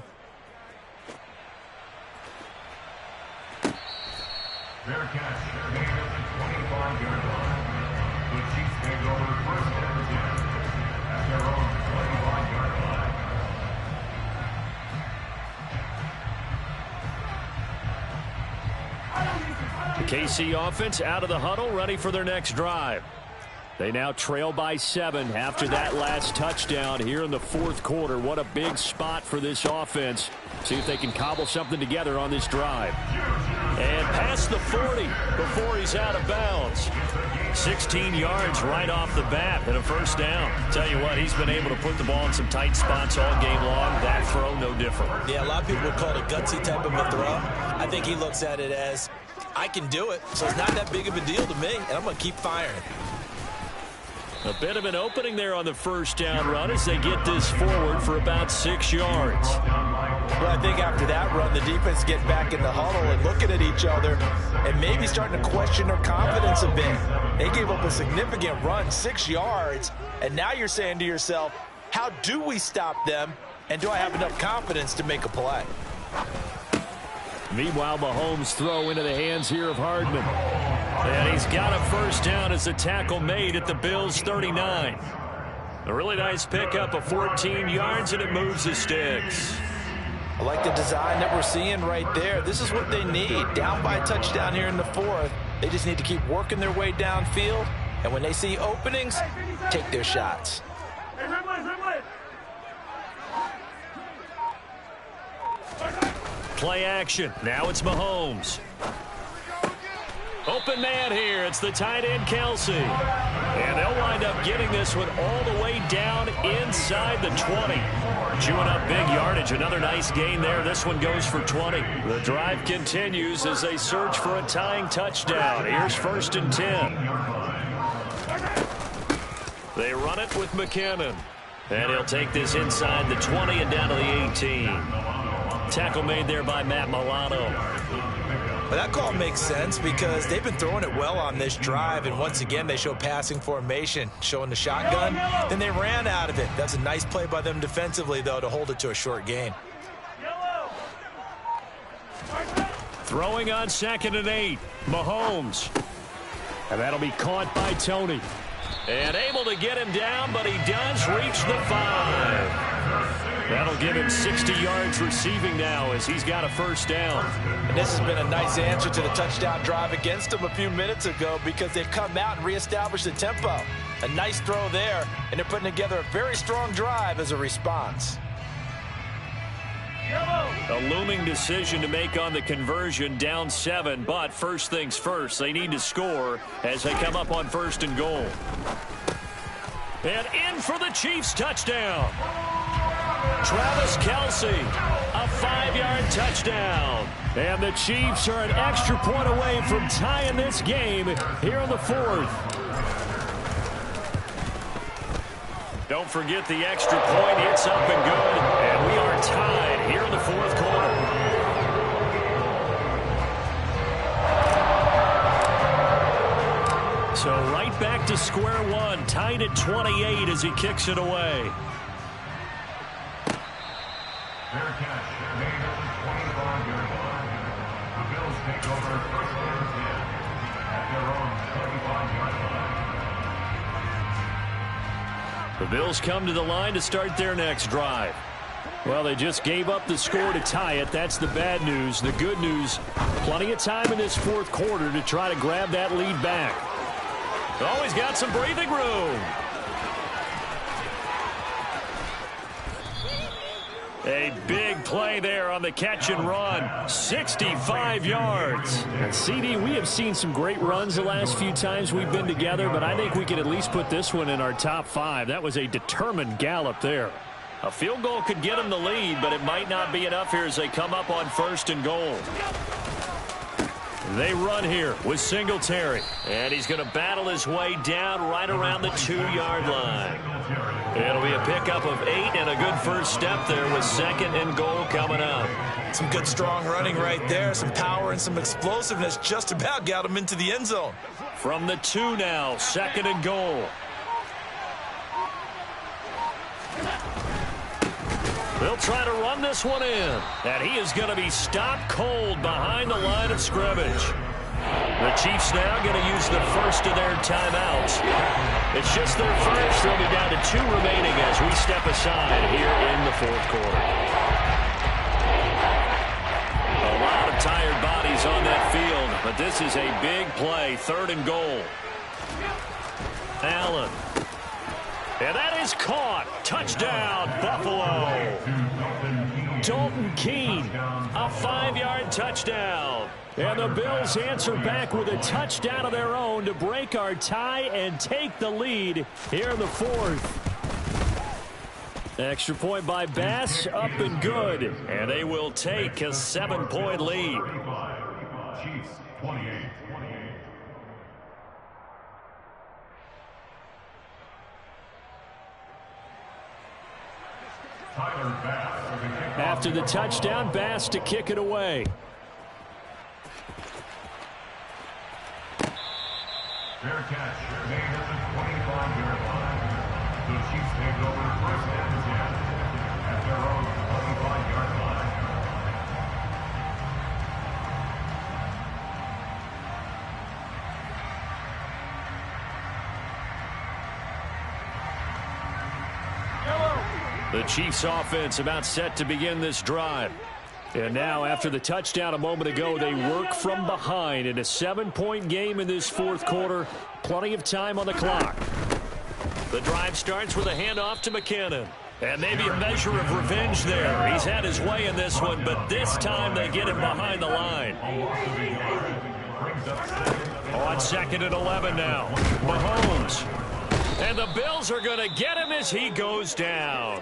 Fair catch made at the 25-yard line. The Chiefs take over 1st and 10 at their own 25-yard line. The KC offense out of the huddle, ready for their next drive. They now trail by 7 after that last touchdown here in the fourth quarter. What a big spot for this offense. See if they can cobble something together on this drive. And past the 40 before he's out of bounds. 16 yards right off the bat and a first down. Tell you what, he's been able to put the ball in some tight spots all game long. That throw, no different. Yeah, a lot of people would call it a gutsy type of a throw. I think he looks at it as, I can do it, so it's not that big of a deal to me, and I'm going to keep firing. A bit of an opening there on the first down run as they get this forward for about 6 yards. Well, I think after that run, the defense get back in the huddle and looking at each other and maybe starting to question their confidence a bit. They gave up a significant run, 6 yards, and now you're saying to yourself, how do we stop them, and do I have enough confidence to make a play? Meanwhile, Mahomes throw into the hands here of Hardman. And he's got a first down as the tackle made at the Bills' 39. A really nice pickup of 14 yards, and it moves the sticks. I like the design that we're seeing right there. This is what they need. Down by a touchdown here in the fourth. They just need to keep working their way downfield. And when they see openings, take their shots. Play action. Now it's Mahomes. Open man here. It's the tight end, Kelsey. And they'll wind up getting this one all the way down inside the 20. Chewing up big yardage. Another nice gain there. This one goes for 20. The drive continues as they search for a tying touchdown. Here's 1st and 10. They run it with McKinnon. And he'll take this inside the 20 and down to the 18. Tackle made there by Matt Milano. Well, that call makes sense because they've been throwing it well on this drive, and once again they show passing formation, showing the shotgun. Then they ran out of it. That's a nice play by them defensively, though, to hold it to a short gain. Throwing on 2nd and 8, Mahomes. And that'll be caught by Tony. And able to get him down, but he does reach the 5. That'll give him 60 yards receiving now as he's got a first down. And this has been a nice answer to the touchdown drive against them a few minutes ago because they've come out and reestablished the tempo. A nice throw there, and they're putting together a very strong drive as a response. A looming decision to make on the conversion, down 7, but first things first, they need to score as they come up on 1st and goal. And in for the Chiefs touchdown. Travis Kelce, a 5-yard touchdown. And the Chiefs are an extra point away from tying this game here in the fourth. Don't forget the extra point. It's up and good. And we are tied here in the fourth quarter. So right back to square one. Tied at 28 as he kicks it away. Fair catch made at the 25-yard line. The Bills take over 1st and 10 at their own 25-yard line. The Bills come to the line to start their next drive. Well, they just gave up the score to tie it. That's the bad news. The good news, plenty of time in this fourth quarter to try to grab that lead back. Always got some breathing room. A big play there on the catch and run. 65 yards. And CD, we have seen some great runs the last few times we've been together, but I think we could at least put this one in our top 5. That was a determined gallop there. A field goal could get them the lead, but it might not be enough here as they come up on 1st and goal. They run here with Singletary. And he's going to battle his way down right around the 2-yard line. It'll be a pickup of 8 and a good first step there with 2nd and goal coming up. Some good strong running right there. Some power and some explosiveness just about got him into the end zone. From the 2 now, 2nd and goal. They'll try to run this one in. And he is going to be stopped cold behind the line of scrimmage. The Chiefs now going to use the first of their timeouts. It's just their first. They'll be down to 2 remaining as we step aside here in the 4th quarter. A lot of tired bodies on that field, but this is a big play. 3rd and goal. Allen. And that is caught. Touchdown, Buffalo. Dalton Keene, a 5-yard touchdown. And the Bills answer back with a touchdown of their own to break our tie and take the lead here in the 4th. Extra point by Bass, up and good. And they will take a 7-point lead. Chiefs 28. After the touchdown, Bass to kick it away. Fair catch made at the 25-yard line. The Chiefs take over 1st and 10 at their own 25-yard line. The Chiefs offense about set to begin this drive. And now after the touchdown a moment ago, they work from behind in a 7-point game in this 4th quarter. Plenty of time on the clock. The drive starts with a handoff to McKinnon. And maybe a measure of revenge there. He's had his way in this one, but this time they get him behind the line. On 2nd and 11 now. Mahomes. And the Bills are going to get him as he goes down.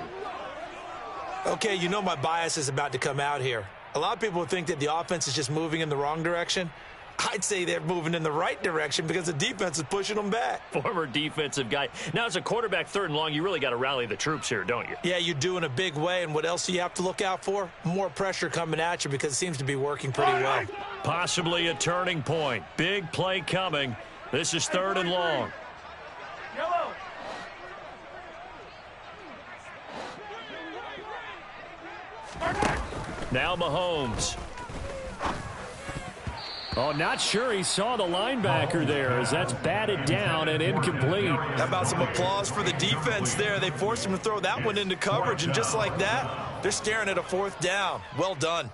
Okay, you know my bias is about to come out here. A lot of people think that the offense is just moving in the wrong direction. I'd say they're moving in the right direction because the defense is pushing them back. Former defensive guy. Now, as a quarterback 3rd and long, you really got to rally the troops here, don't you? Yeah, you do in a big way. And what else do you have to look out for? More pressure coming at you because it seems to be working pretty well. Possibly a turning point. Big play coming. This is 3rd and long. Now Mahomes. Oh, not sure he saw the linebacker there as that's batted down and incomplete. How about some applause for the defense there? They forced him to throw that one into coverage, and just like that, they're staring at a 4th down. Well done.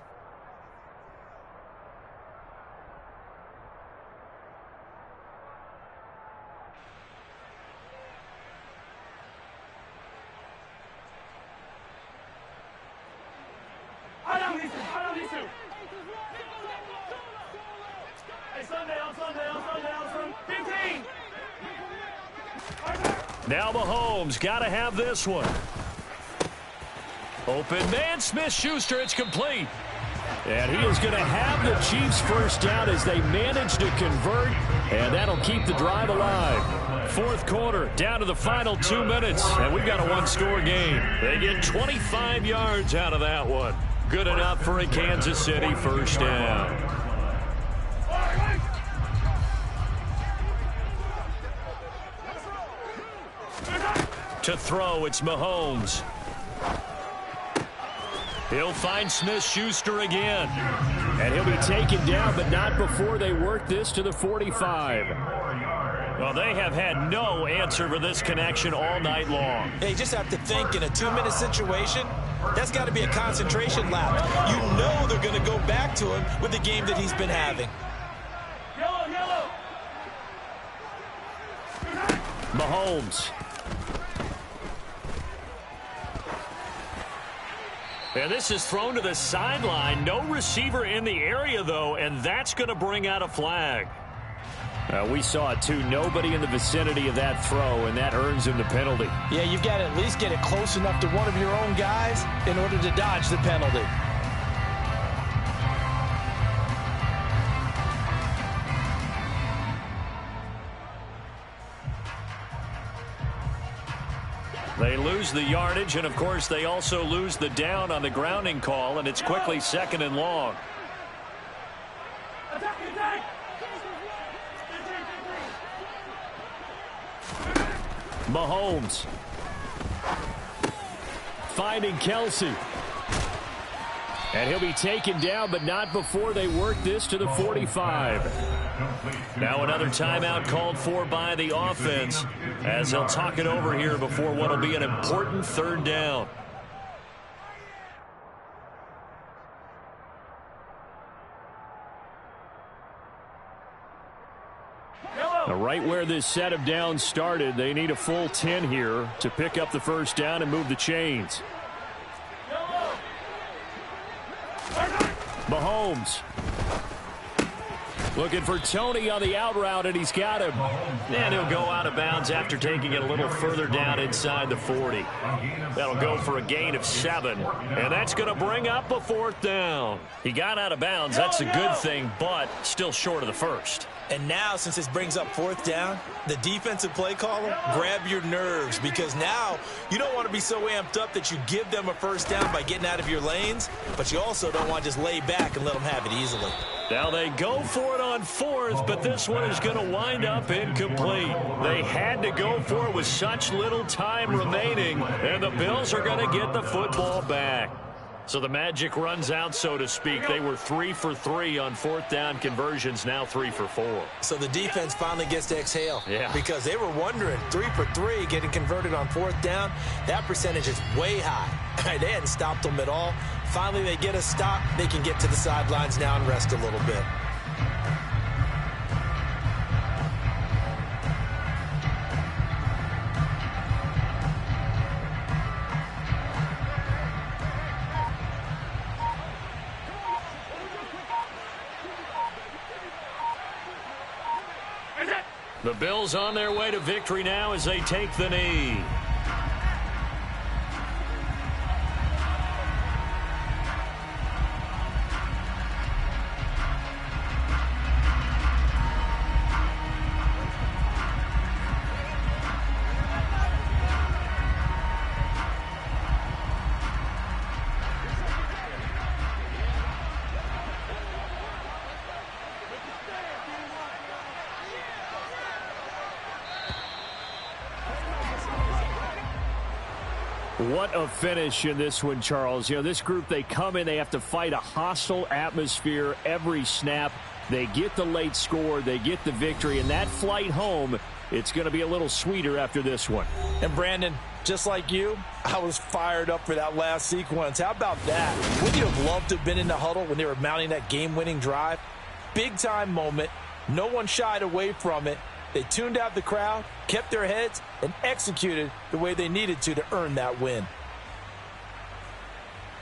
Now Mahomes got to have this one. Open man, Smith-Schuster, it's complete. And he is going to have the Chiefs first down as they manage to convert, and that'll keep the drive alive. 4th quarter, down to the final 2 minutes, and we've got a 1-score game. They get 25 yards out of that one. Good enough for a Kansas City first down. To throw, it's Mahomes. He'll find Smith-Schuster again. And he'll be taken down, but not before they work this to the 45. Well, they have had no answer for this connection all night long. Hey, you just have to think in a 2-minute situation, that's got to be a concentration lap. You know they're going to go back to him with the game that he's been having. Mahomes. And this is thrown to the sideline. No receiver in the area, though, and that's going to bring out a flag. We saw it, too. Nobody in the vicinity of that throw, and that earns him the penalty. Yeah, you've got to at least get it close enough to one of your own guys in order to dodge the penalty. They lose the yardage, and, of course, they also lose the down on the grounding call, and it's quickly 2nd and long. Mahomes finding Kelsey. And he'll be taken down, but not before they work this to the 45. Now another timeout called for by the offense as they'll talk it over here before what will be an important 3rd down. Now, right where this set of downs started, they need a full 10 here to pick up the 1st down and move the chains. Mahomes looking for Tony on the out route, and he's got him. And he'll go out of bounds after taking it a little further down inside the 40. That'll go for a gain of 7, and that's going to bring up a 4th down. He got out of bounds. That's a good thing, but still short of the 1st. And now, since this brings up 4th down, the defensive play caller, grab your nerves, because now you don't want to be so amped up that you give them a 1st down by getting out of your lanes, but you also don't want to just lay back and let them have it easily. Now they go for it on 4th, but this one is going to wind up incomplete. They had to go for it with such little time remaining, and the Bills are going to get the football back. So the magic runs out, so to speak. They were 3 for 3 on 4th down conversions, now 3 for 4. So the defense finally gets to exhale. Yeah. Because they were wondering, 3 for 3 getting converted on 4th down, that percentage is way high. They hadn't stopped them at all. Finally, they get a stop. They can get to the sidelines now and rest a little bit. The Bills on their way to victory now as they take the knee. What a finish in this one, Charles. You know, this group, they come in, they have to fight a hostile atmosphere every snap. They get the late score, they get the victory, and that flight home, it's going to be a little sweeter after this one. And Brandon, just like you, I was fired up for that last sequence. How about that? Wouldn't you have loved to have been in the huddle when they were mounting that game-winning drive? Big-time moment. No one shied away from it. They tuned out the crowd, kept their heads, and executed the way they needed to earn that win.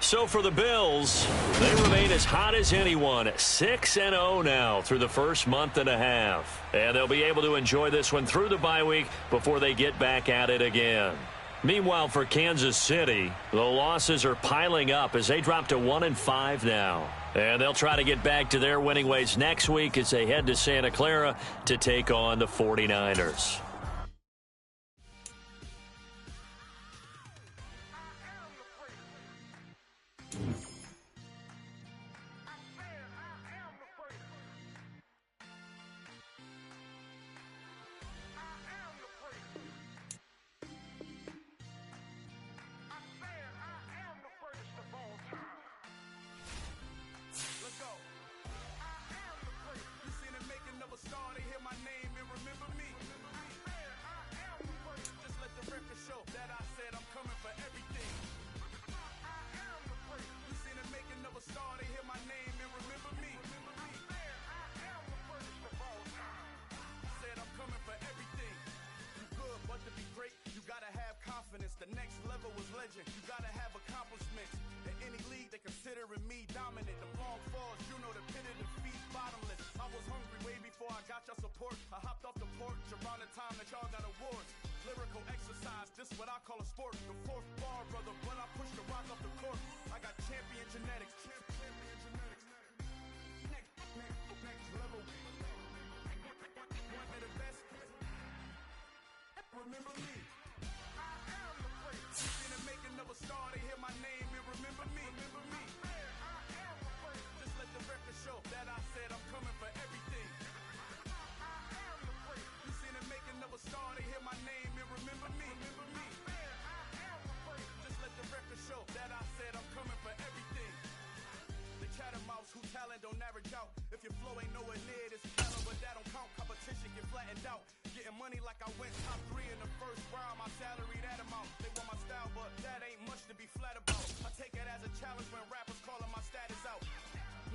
So for the Bills, they remain as hot as anyone, 6-0 now through the first month and a half. And they'll be able to enjoy this one through the bye week before they get back at it again. Meanwhile, for Kansas City, the losses are piling up as they drop to 1-5 now. And they'll try to get back to their winning ways next week as they head to Santa Clara to take on the 49ers. The next level was legend. You gotta have accomplishments. The any league, they considering me dominant. The long falls, you know the pit of defeat, bottomless. I was hungry way before I got your support. I hopped off the porch around the time that y'all got awards. Lyrical exercise, this what I call a sport. The fourth bar, brother, but I push the rock off the court. I got champion genetics. Next level. One of the best. Remember me. I am the great. In the making of a star, they hear my name and remember me. Remember me. I am the great. Just let the record show that I said I'm coming for everything. I am the great. You see the making of a star, they hear my name and remember me. Remember me. I am the great. Just let the record show that I said I'm coming for everything. The catamounts who talent don't average out. If your flow ain't nowhere near this caliber, that don't count. Competition get flattened out. Getting money like I went top 3 in the first round. My salary that amount. They want my style, but that ain't much to be flat about. I take it as a challenge when rappers calling my status out.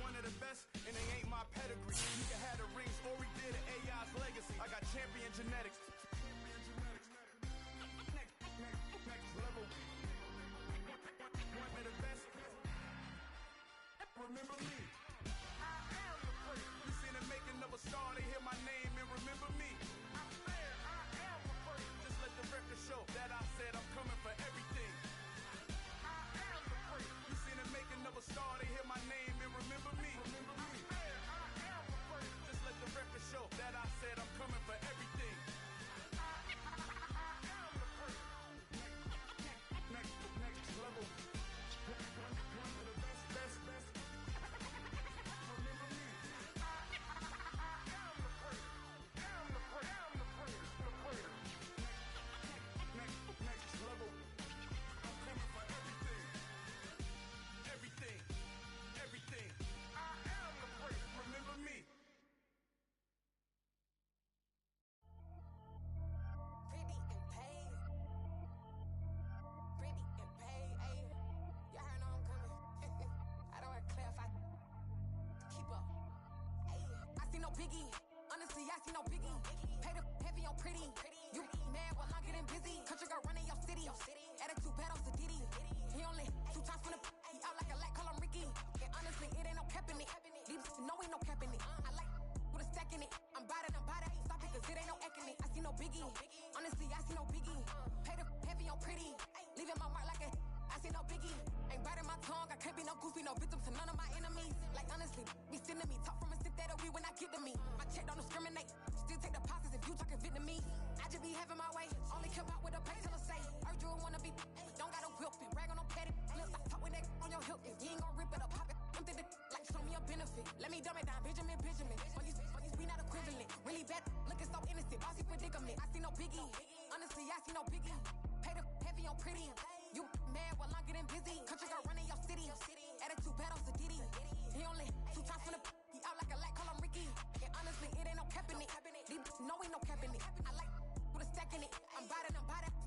One of the best, and they ain't my pedigree. You can have the rings, or we did it, AI's legacy. I got champion genetics. Next level. One of the best. Remember me. I am the great. You see the making of a star, they hear my name and remember me. I am the great. Just let the record show that I said I'm coming for everything. I am the great. You see the making of a star, they hear my name and remember me. Remember me. I am the great. Just let the record show that I said I'm coming for everything. I am the great. Next level. One of the best. Remember me. I am the great. Am the great. Next level. I'm coming for everything. Everything. I am the great. Remember me. Pretty and paid. Ayy. Y'all heard I'm coming. I don't want to clarify. Keep up. Ayy. I see no biggie. Honestly, I see no biggie. Pay the heavy on pretty. You mad while I'm getting busy. Country girl running your city. Attitude bad on Sadiddy. He only 2 times from the he out like a light, call him Ricky. And honestly, it ain't no cap in it. These know ain't no cap in it. I like with a stack in it. I'm bad. Stop it, cause it ain't no eck in it. I see no biggie. Honestly, I see no biggie. Pay the heavy on pretty. Leaving my mark like a I see no biggie. Ain't biting my tongue. I can't be no goofy, no victim to none of my enemies. Like honestly, be sending me talk from a sip that'll be when I get to me. My check don't discriminate. Still take deposits if you talking Vietnamese. I just be having my way. Only come out with a pay till I say. Heard you wanna be, don't got a whip and brag on no petty. Lips, I talk with that on your hip. If you ain't gon' rip it up, pop it. Empty the like show me a benefit. Let me dumb it down, Benjamin. For you be not equivalent. Really bad, looking so innocent. Bossy predicament. I see no biggie. Honestly, I see no biggie. Pay the heavy on pretty. You mad while I'm getting busy. Country girl running your city. Attitude bad on Sadiddy. He only 2 times from the he out like a light, call him Ricky. And honestly, it ain't no cap in it. These know ain't no cap in it. I like with a stack in it. I'm bad.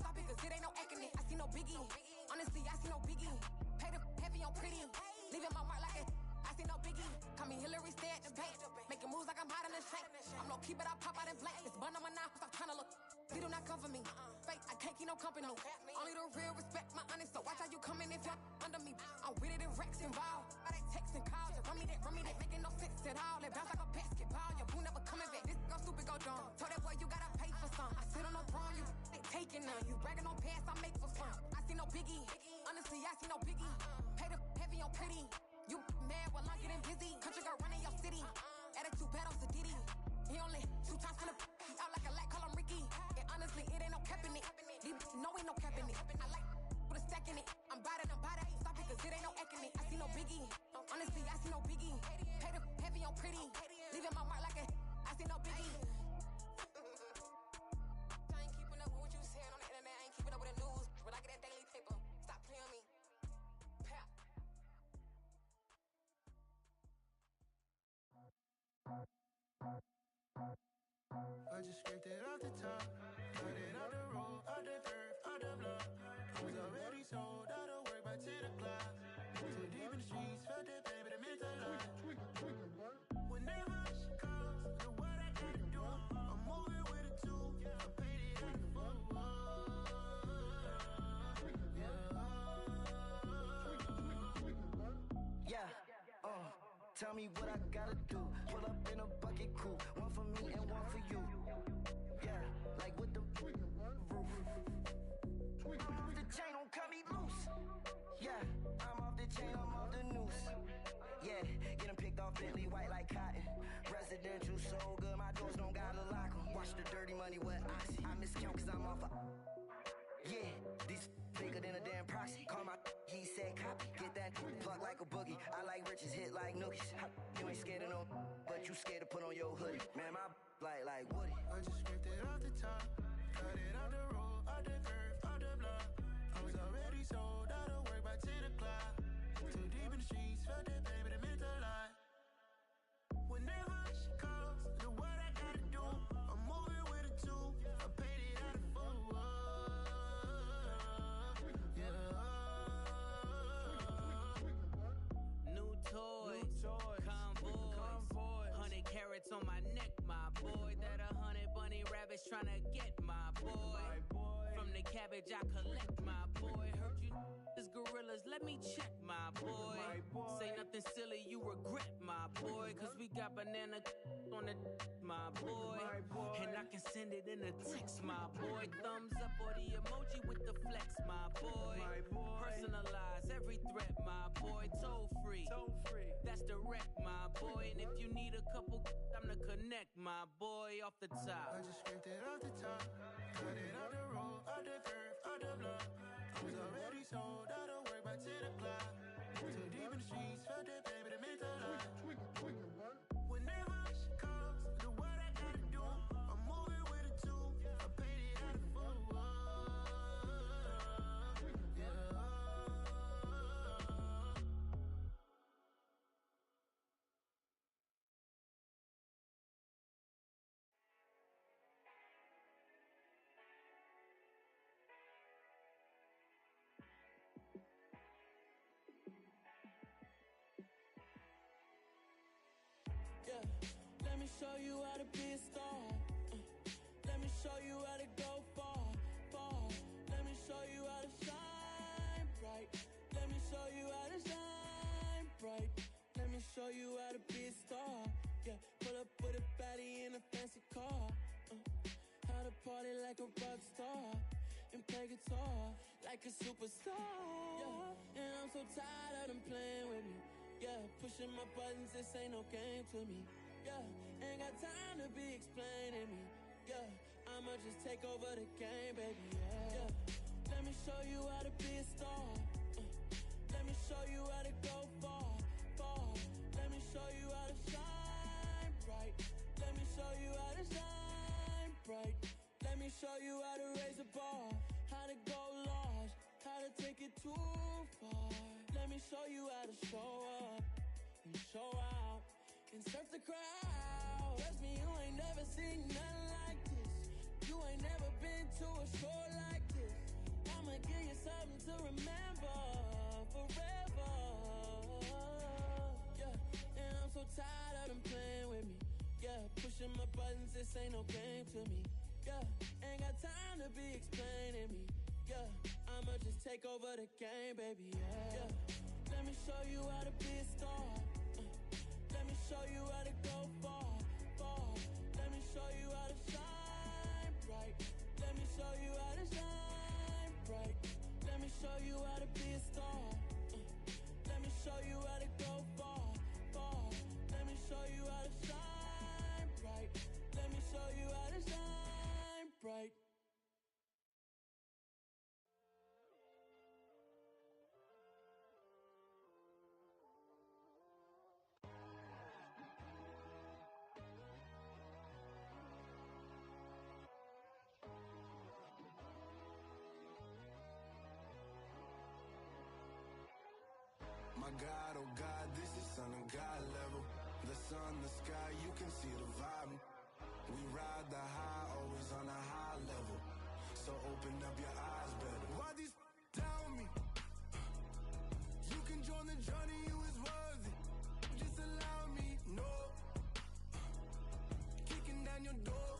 Stop it, cause it ain't no eck in it. I see no biggie. Honestly, I see no biggie. Pay the heavy on pretty. Leaving my mark like a I see no biggie. Call me Hillary, stay at the bank. Making moves like I'm hiding in the shank. I'm low key, but I pop out in black. It's bun on my knife, I'm trying to look. They do not come for me. Fake, I can't keep no company. Only the real respect my honest. So watch how you coming if you're under me. I'm with it in Rex involved. All they text and calls. Just run me that. Making no sense at all. They bounce like a basketball. Your boo never coming back. This go stupid, go dumb. Told that boy you gotta pay for some. I sit on no throne, you they taking none. You bragging on pants, I make for fun. I see no biggie. Honestly, I see no biggie. Pay the heavy on pretty. You mad while I'm getting busy. Country girl running your city. Attitude bad on Sadiddy. He only 2 times from the he out like a light, call him Ricky. And honestly, it ain't no cap in it. These know ain't no cap in it. I like with a stack in it. I'm bad. Stop it, cause it ain't no eck in it. I see no biggie. Honestly, I see no biggie. Pay the heavy on pretty. Leaving my mark like a I see no biggie. I ain't keeping up with what you saying on the internet. I ain't keeping up with the news. When I get that daily paper, stop playing on me. I just scraped it off the top, got it out the road, out the dirt, out the block. I was already sold, out of work by 10 o'clock. Too deep in the streets, felt that pain, but it meant a lot. Whenever she calls, know what I gotta do. I'm moving with a two, I paid it out the book. me what I gotta do. Pull up in a bucket crew, one for me and one for you. Yeah, like with the roof. I'm off the chain, don't cut me loose. Yeah, I'm off the chain, I'm off the noose. Yeah, get 'em picked off Bentley, white like cotton. Residential so good, my doors don't gotta lock 'em. Watch the dirty money with oxy. I miscount cause I'm off a. Yeah, these bigger than a damn proxy. Call my he said copy. Get that plug like a boogie. I like riches, hit like nookies. You ain't scared of no, but you scared to put on your hoodie. Man, my like Woody. I just scraped it off the top, cut it off the road, off the curve, off the block. I was already sold out of work by 10 o'clock. Too deep in the streets, felt that baby, that meant a lot. Whenever she calls, do what I gotta do. I'm moving with a two, I paid it out of full. Yeah. New toys, convoys, 100 carats on my neck, my boy. That 100 bunny rabbits tryna get my boy. From the cabbage I collect, my boy. Heard you is gorillas, let me check, my boy. Say nothing silly, you regret, my boy. Cause we got banana on the my boy. And I can send it in a text, my boy. Thumbs up or the emoji with the flex, my boy. Personalize every threat, my boy. Toll free, that's direct, my boy. And if you need a couple, I'm the connect, my boy, off the top. I just scraped it off the top, cut it off the road, off the curve, off the block. I was already sold out of work by 10 o'clock. Too deep in the streets, felt that baby, that meant a lot. Whenever she calls, do what I gotta do. I'm moving with a two, I paid it out of full. Yeah. Yeah, let me show you how to be a star. Let me show you how to go far, far. Let me show you how to shine bright. Let me show you how to shine bright. Let me show you how to be a star. Yeah, pull up with a baddie in a fancy car. How to party like a rock star and play guitar like a superstar. Yeah, and I'm so tired of them playing with me. Yeah, pushing my buttons, this ain't no game to me. Yeah, ain't got time to be explaining me. Yeah, I'ma just take over the game, baby. Yeah, let me show you how to be a star. Let me show you how to go far, far. Let me show you how to shine bright. Let me show you how to shine bright. Let me show you how to raise a bar, how to go large, how to take it too far. Let me show you how to show up and show out and surf the crowd. Trust me, you ain't never seen nothing like this. You ain't never been to a show like this. I'ma give you something to remember forever. Yeah, and I'm so tired of them playing with me. Yeah, pushing my buttons, this ain't no game to me. Yeah, ain't got time to be explaining me. Yeah, I'ma just take over the game, baby. Yeah, let me show you how to be a star. Let me show you how to go far, far. Let me show you how to shine bright. Let me show you how to shine bright. Let me show you how to be a star. Let me show you how to go far, far. Let me show you how to shine bright. Let me show you how to shine bright. My God, oh God, this is son of God level. The sun, the sky, you can see the vibe. We ride the high, always on a high level. So open up your eyes better. Why these tell me? You can join the journey, you is worthy. Just allow me, no. Kicking down your door.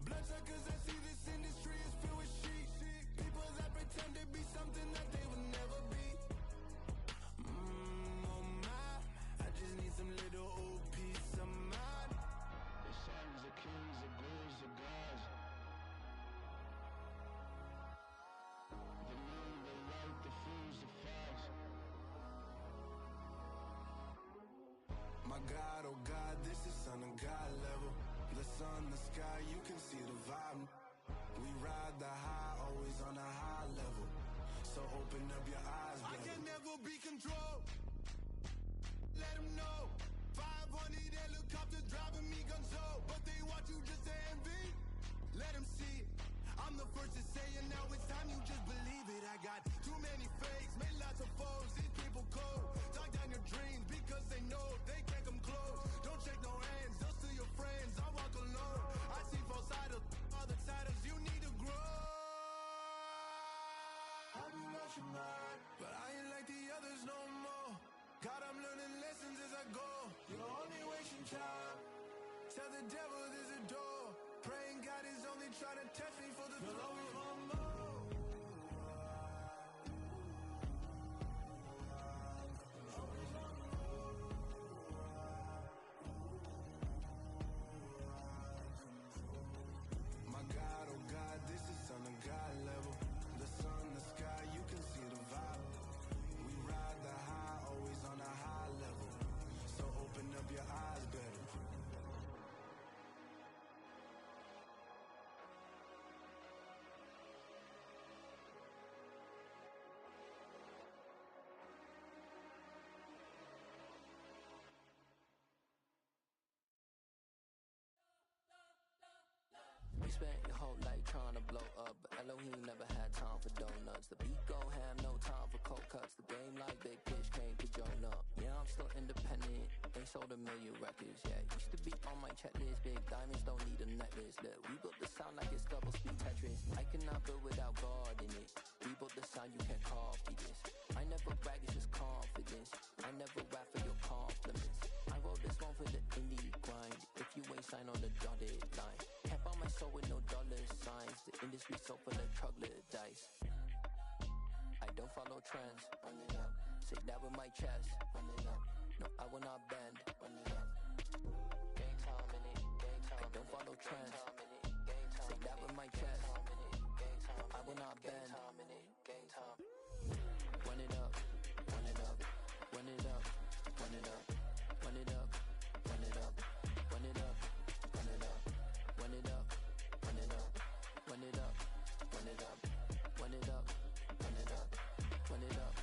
Bloodsuckers, I see this industry is filled with shit. People that pretend to be something that they would never be. Oh ride the high, always on a high level. So open up your eyes, baby. I can never be controlled. Let them know. 500 helicopters driving me gonzo, but they want you just to envy. Let them see it. I'm the first to say it, now it's time you just believe it. I got too many fakes, made lots of foes. These people cold. Talk down your dreams because they know they can't come close. Don't shake no hands, just to your friends. I walk alone. I see both sides of other siders. You need to grow. I be lost your mind, but I ain't like the others no more. God, I'm learning lessons as I go. You're only wasting time. Tell the devil there's a door. Praying God is only trying to test me for the glory of more. My God, oh God, this is on a God level. The sun, the sky, you can see the vibe. We ride the high, always on a high level. So open up your eyes, better. We spent your whole life trying to blow up, but Elohim never had time for donuts. The beat go ham, no time for cold cuts. The game like Big Fish came to join up. Yeah, I'm still independent. They sold 1 million records. Yeah, used to be on my checklist. Big diamonds don't need a necklace. Look, we built the sound like it's double speed Tetris. I cannot build without God in it. We built the sound, you can't copy this. I never brag, it's just confidence. I never rap for your compliments. I wrote this one for the indie grind. If you ain't signed on the dotted line, can't buy my soul with no dollar signs. The industry so full of troglodytes. I don't follow trends. Run it up. Say that with my chest. Run it up. No, I will not bend. Run it up. Gang time in it. Gang time. I don't follow trends. Say that with my chest. I will not bend. Gang time. Run it up. Run it up. Run it up. Run it up. Run it up. Run it up. Run it up. Run it up. Run it up. Run it up. Run it up. Run it up. Run it up. Run it up. Run it up.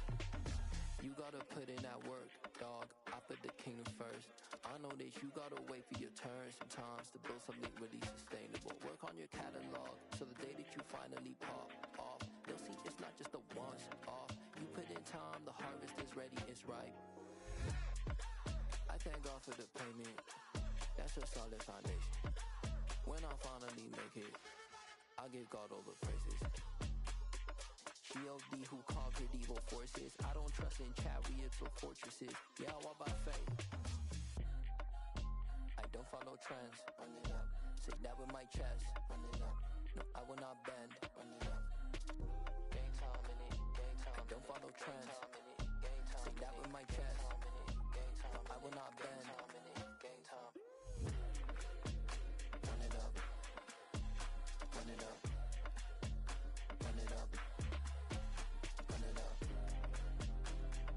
You gotta put in that work, dog. I put the kingdom first. I know that you gotta wait for your turn sometimes to build something really sustainable. Work on your catalog, so the day that you finally pop off, they'll see it's not just a once off. You put in time, the harvest is ready, it's ripe. I thank God for the payment. That's a solid foundation. When I finally make it, I'll give God all the praises. G.O.D. who conquered evil forces. I don't trust in chariots or fortresses. Yeah, I walk by faith. I don't follow trends. Run it up. Say that with my chest. Run it up. No, I will not bend. Run it up. Gang time in it. Gang time. I don't follow trends. Say that with my chest. No, I will not bend. Gang time. Run it up. Run it up. Run it up. Run it up.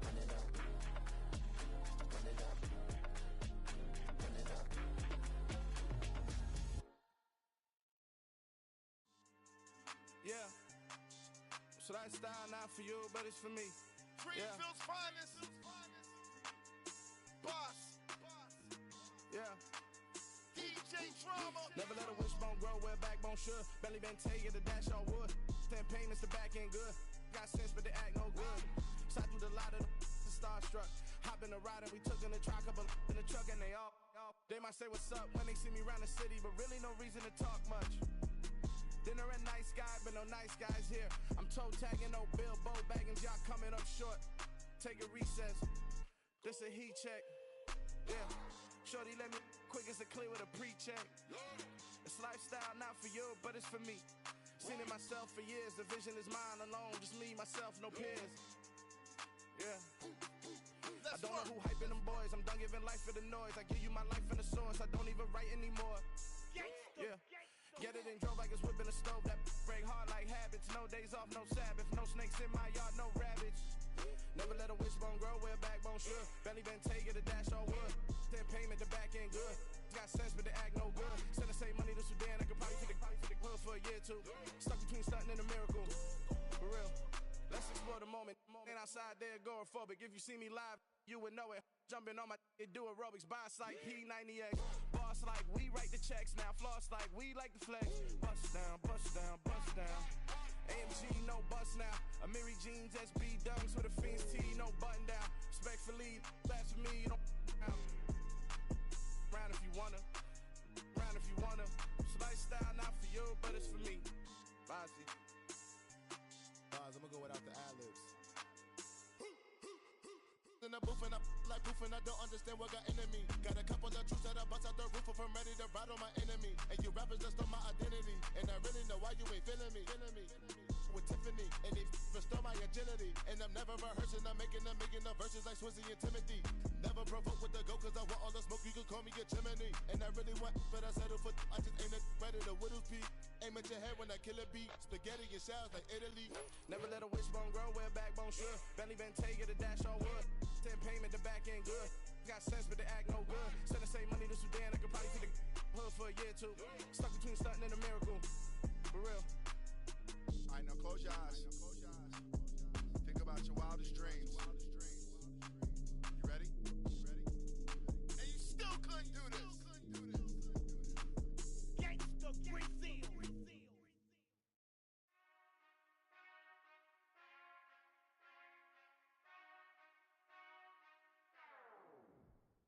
Run it up. Run it up. Run it up. Yeah. So that style not for you, but it's for me. Greenfield's finest. Boss. Yeah. DJ Drama. Never let a wishbone grow where backbone should. Belly been taking the dash on wood. 10 payments, the back end good. Got sense, but they act no good. Side through the lot of the starstruck. Hop in the ride and we took in the truck, couple in the truck, and they all. They might say what's up when they see me around the city, but really no reason to talk much. Dinner and nice guy, but no nice guys here. I'm toe tagging, no Bilbo Baggins, y'all coming up short. Take a recess. This a heat check. Yeah. Shorty let me quick as a clear with a pre-check. It's lifestyle not for you, but it's for me. Seen it myself for years. The vision is mine alone. Just me, myself, no peers. Yeah. I don't know who hyping them boys. I'm done giving life for the noise. I give you my life in the source. I don't even write anymore. Yeah. Get it and drove like it's whipping a stove. That break hard like habits. No days off, no Sabbath. No snakes in my yard, no rabbits. Never let a wishbone grow where backbone should. Belly been taking the dash all wood. 10 payment, the back end good. Got sense, but they act no good. Send the same money to Sudan. I could probably take the hood for a year or two. Stuck between side, they're agoraphobic. If you see me live, you would know it. Jumping on my do aerobics, boss like P90X. Boss like we write the checks now. Floss like we like the flex. Bust down, bust down, bust down. AMG, no bust now. Amiri jeans, SB dunks with a Fiends tee, no button down. Respectfully, that's for me, you don't round if you wanna. Round if you wanna. It's lifestyle, not for you, but it's for me. Bossy. Bars, I'm gonna go without the ad-libs. In the booth and I like proof and I don't understand what got into me. Got a couple of truths that I bust out the roof if I'm ready to battle my enemy. And you rappers just stole my identity, and I really know why you ain't feeling me. With Tiffany, and they restore my agility. And I'm never rehearsing, I'm making the verses like Swizzy and Timothy. Never provoke with the go, cause I want all the smoke, you can call me a chimney. And I really want, but I settle for, I just ain't ready to whittles peak. Aim at your head when I kill a beat. Spaghetti and shells like Italy. Never let a wishbone grow where a backbone should. Bentley Bentay, get a dash all wood. 10 payment, the back end good. Got sense, but the act no good. Send the same money to Sudan, I could probably see the hood for a year or two. Stuck between stunting and a miracle. For real. Alright, now close your eyes. Think about your wildest dreams. You ready? And you still couldn't do this. Gangsta Brazil.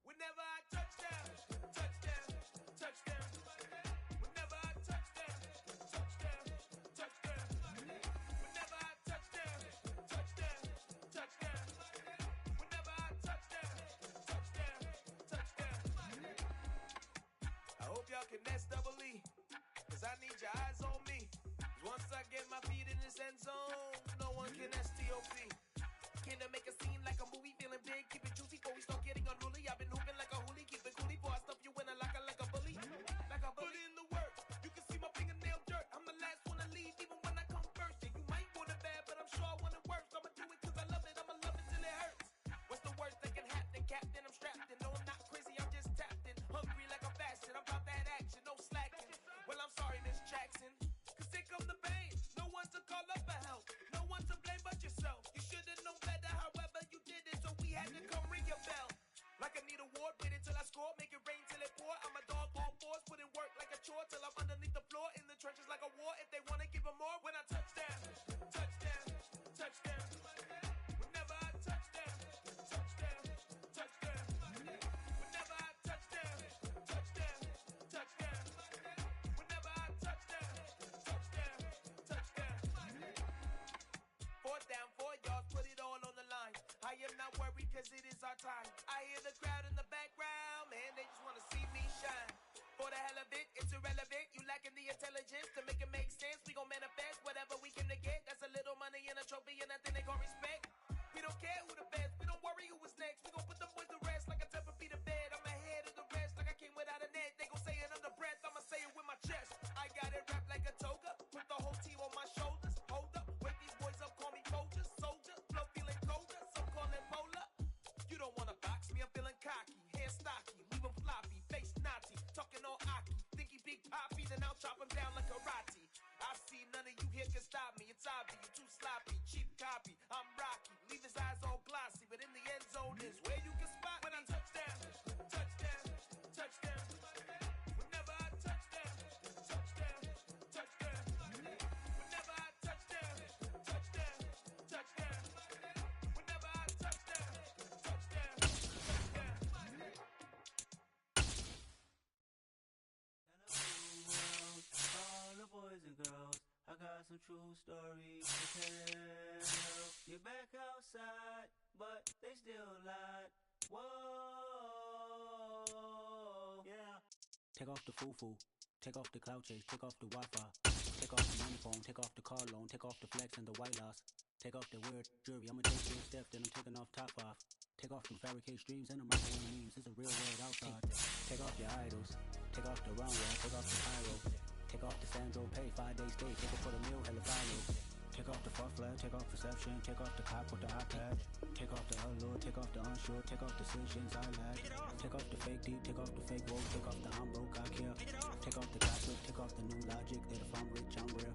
Whenever I touchdown, touchdown, touchdown. Whenever I touchdown, touchdown, touchdown. Whenever I touchdown, touchdown, touchdown. Whenever I touchdown, touchdown, touchdown. I hope y'all can S-double-E, cause I need your eyes on me. 'Cause once I get my feet in this end zone, no one can STOP. Can I make a scene like a movie, feeling big, keep it juicy before we start getting unruly. I've been hooping like a hoolie, keep it coolie before I stuff you in a locker like a bully. Like a bully. Put in the work, you can see my fingernail dirt. I'm the last one to leave, even when I come first. Yeah, you might want it bad, but I'm sure I want it worse. I'ma do it cause I love it, I'ma love it till it hurts. What's the worst that can happen, Captain? I'm strapped in, no I'm not crazy, I'm just tapped in. Hungry like I'm fasting, I'm about that action, no slacking. Well, I'm sorry, Miss Jackson, cause here come the pain. No one to call up for help, no one to blame but yourself. You should've known better, however you did it, so we had to come ring your bell. Like I need a award, wait until I score, make it rain till it pour. I'm a dog on fours, put in work like a chore till I'm underneath the floor, in the trenches like a war. If they wanna give them more, when I touchdown, touchdown, touchdown. Whenever I touchdown, touchdown, touchdown. Whenever I touchdown, touchdown, touchdown. Whenever I touchdown, touchdown, touchdown. 4th down, 4 yards, put it all on the line. I am not worried cause it is our time. I hear the crowd in the background, man, they just wanna see me shine. For the hell of it, it's irrelevant. You lacking the intelligence to make it make sense. We gon' manifest whatever we came to get. That's a little money and a trophy and nothing they gon' respect. We don't care who the best, we don't worry who was next. We gon' put them boys to rest like a temper feet of bed. I'm ahead of the rest like I came without a net. They gon' say it under breath, I'ma say it with my chest. I got it wrapped like a toga, put the whole team on my shoulders. Hold up, wake these boys up, call me Folgers, soldier. Flow feeling colder, some call it polar. You don't wanna box me, I'm feeling cocky. Hair stocky, leave him floppy, face naughty. Talking all aki, think he big poppy, then I'll chop him down like karate. I see none of you here can stop me. It's obvious, you too sloppy, cheap copy. I'm Rocky, leave his eyes all glossy, but in the end zone is where you can spot when I touchdown, touchdown, touchdown. Whenever I touchdown, touchdown, touchdown. Whenever I touchdown, touchdown, touchdown. Whenever I touchdown, touchdown, touchdown. All the boys and girls, I got some true stories to tell. You're back outside, but they still lied. Whoa, yeah. Take off the foo-foo, take off the cloud chase, take off the Wi-Fi, take off the uniform, take off the car loan, take off the flex and the white loss, take off the weird jewelry. I'ma take big steps, then I'm taking off top off. Take off them fabricate streams and the microwave memes. It's a real world outside. Take off your idols, take off the runway, take off the pyro, take off the Sandro pay, 5 days stay, take it for the meal, hella value. Take off the fuck flag, take off perception, take off the cop with the iPad, take off the allure, take off the unsure, take off decisions I lack, take off the fake deep, take off the fake woke, take off the I'm broke, I care, take off the gossip, take off the new logic that if I'm rich, I'm real,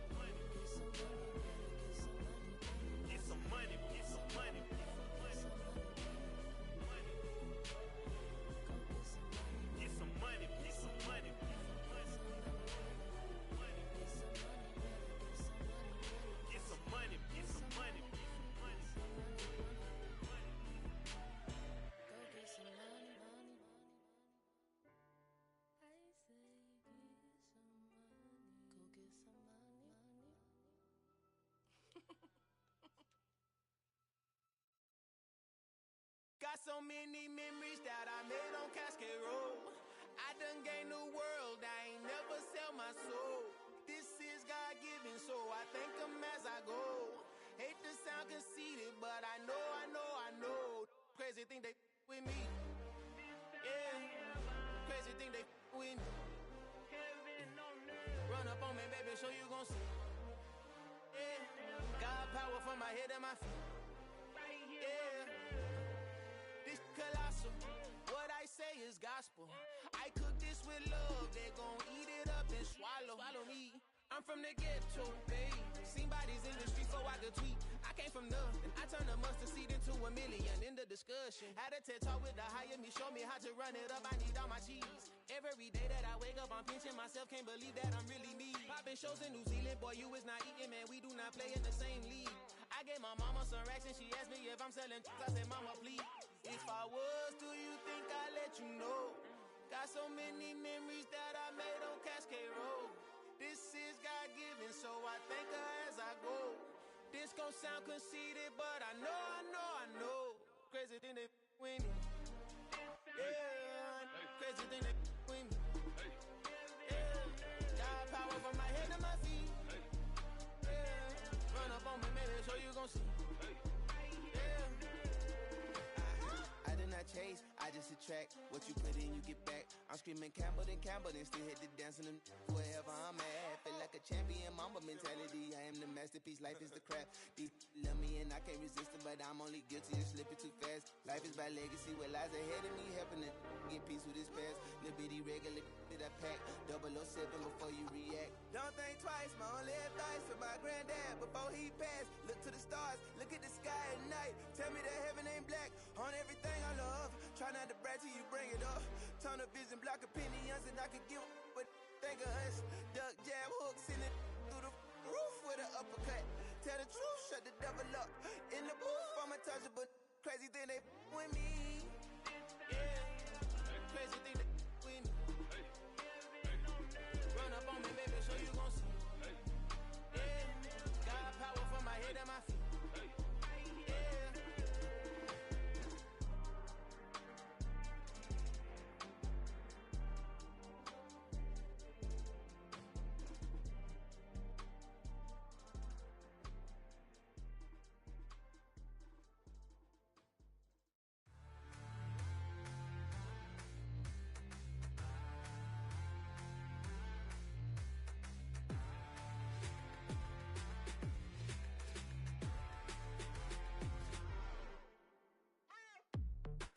many memories that I made on Cascade Road. I done gained the world, I ain't never sell my soul. This is God-given, so I thank him as I go. Hate to sound conceited, but I know. Crazy thing they with me. Yeah, crazy thing they with me. Run up on me, baby, so you gon' see. Yeah, God power from my head and my feet. Yeah, this colossal. What I say is gospel. I cook this with love, they gon' eat it up and swallow me. I'm from the ghetto, babe. Seen bodies in the street so I could tweet. I came from nothing. I turned a mustard seed into a million in the discussion. Had a TED talk with the higher me, show me how to run it up. I need all my cheese. Every day that I wake up, I'm pinching myself. Can't believe that I'm really me. Popping shows in New Zealand, boy, you is not eating, man. We do not play in the same league. I gave my mama some racks and she asked me if I'm selling. I said, mama, please. If I was, do you think I'd let you know? Got so many memories that I made on Cascade Road. This is God-given, so I thank her as I go. This gon' sound conceited, but I know. Crazy thing they with me. Yeah, crazy thing they with me. Yeah, God power from my head to my feet. Yeah, run up on me, maybe so you gon' see. Yeah. I did not chase, I just attract. What you put in, you get back. I'm screaming Campbell, then still hit the dance and wherever I'm at. Feel like a champion, mamba mentality. I am the masterpiece, life is the crap. These love me and I can't resist it, but I'm only guilty of slipping too fast. Life is by legacy, what lies ahead of me, helping to get peace with his past. Little bitty regular that I pack, 007 before you react. Don't think twice, my only advice for my granddad before he passed. Look to the stars, look at the sky at night. Tell me that heaven ain't black on everything I love. Try not to brag till you bring it up. Tunnel vision, block opinions, and I could give but think of us. Duck jab hooks in it through the roof with an uppercut. Tell the truth, shut the devil up. In the booth, I'm untouchable. Crazy thing they with me. Yeah, crazy thing they with me. Run up on me, baby, so you gon' see. Yeah, got power from my head and my feet.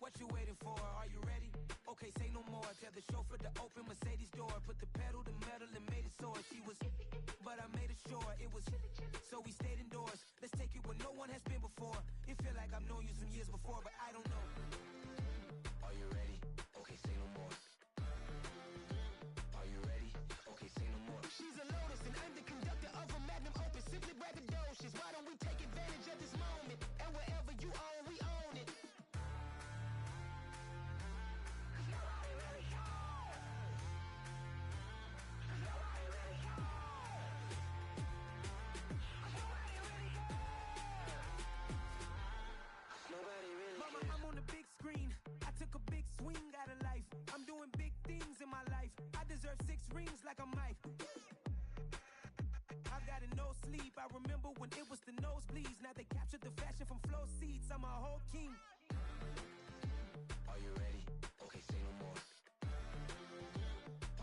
What you waiting for? Are you ready? Okay, say no more. Tell the chauffeur to open Mercedes door. Put the pedal to metal and made it soar. She was, but I made it sure it was. So we stayed indoors. Let's take it where no one has been before. It feel like I've known you some years before, but I don't know. Are you ready? Okay, say no more. Are you ready? Okay, say no more. She's a Lotus and I'm the conductor of a magnum opus. Simply braggadocious. Why don't we take advantage of this moment? And wherever you own, we own it. Mama, I'm on the big screen. I took a big swing out of life. I'm doing big things in my life. I deserve 6 rings like a Mike. I've got no sleep. I remember when it was the nosebleeds. Now they captured the fashion from flow seats. I'm a whole king. Are you ready? Okay, say no more.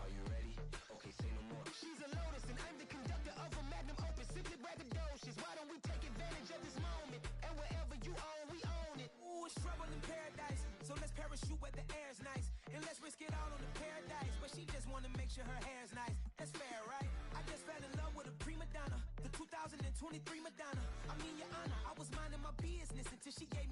Are you ready? Okay, say no more. She's a Lotus and I'm the conductor of a magnum opus. Simply braggadocious. Why don't we take advantage of this moment? And wherever you own, we own it. Ooh, it's trouble in paradise. So let's parachute where the air's nice. And let's risk it all on the paradise. But she just wanna make sure her hair's nice. That's fair, right? I just fell in love with a prima donna. The 2023 Madonna. I mean, your honor, I was minding my business until she gave me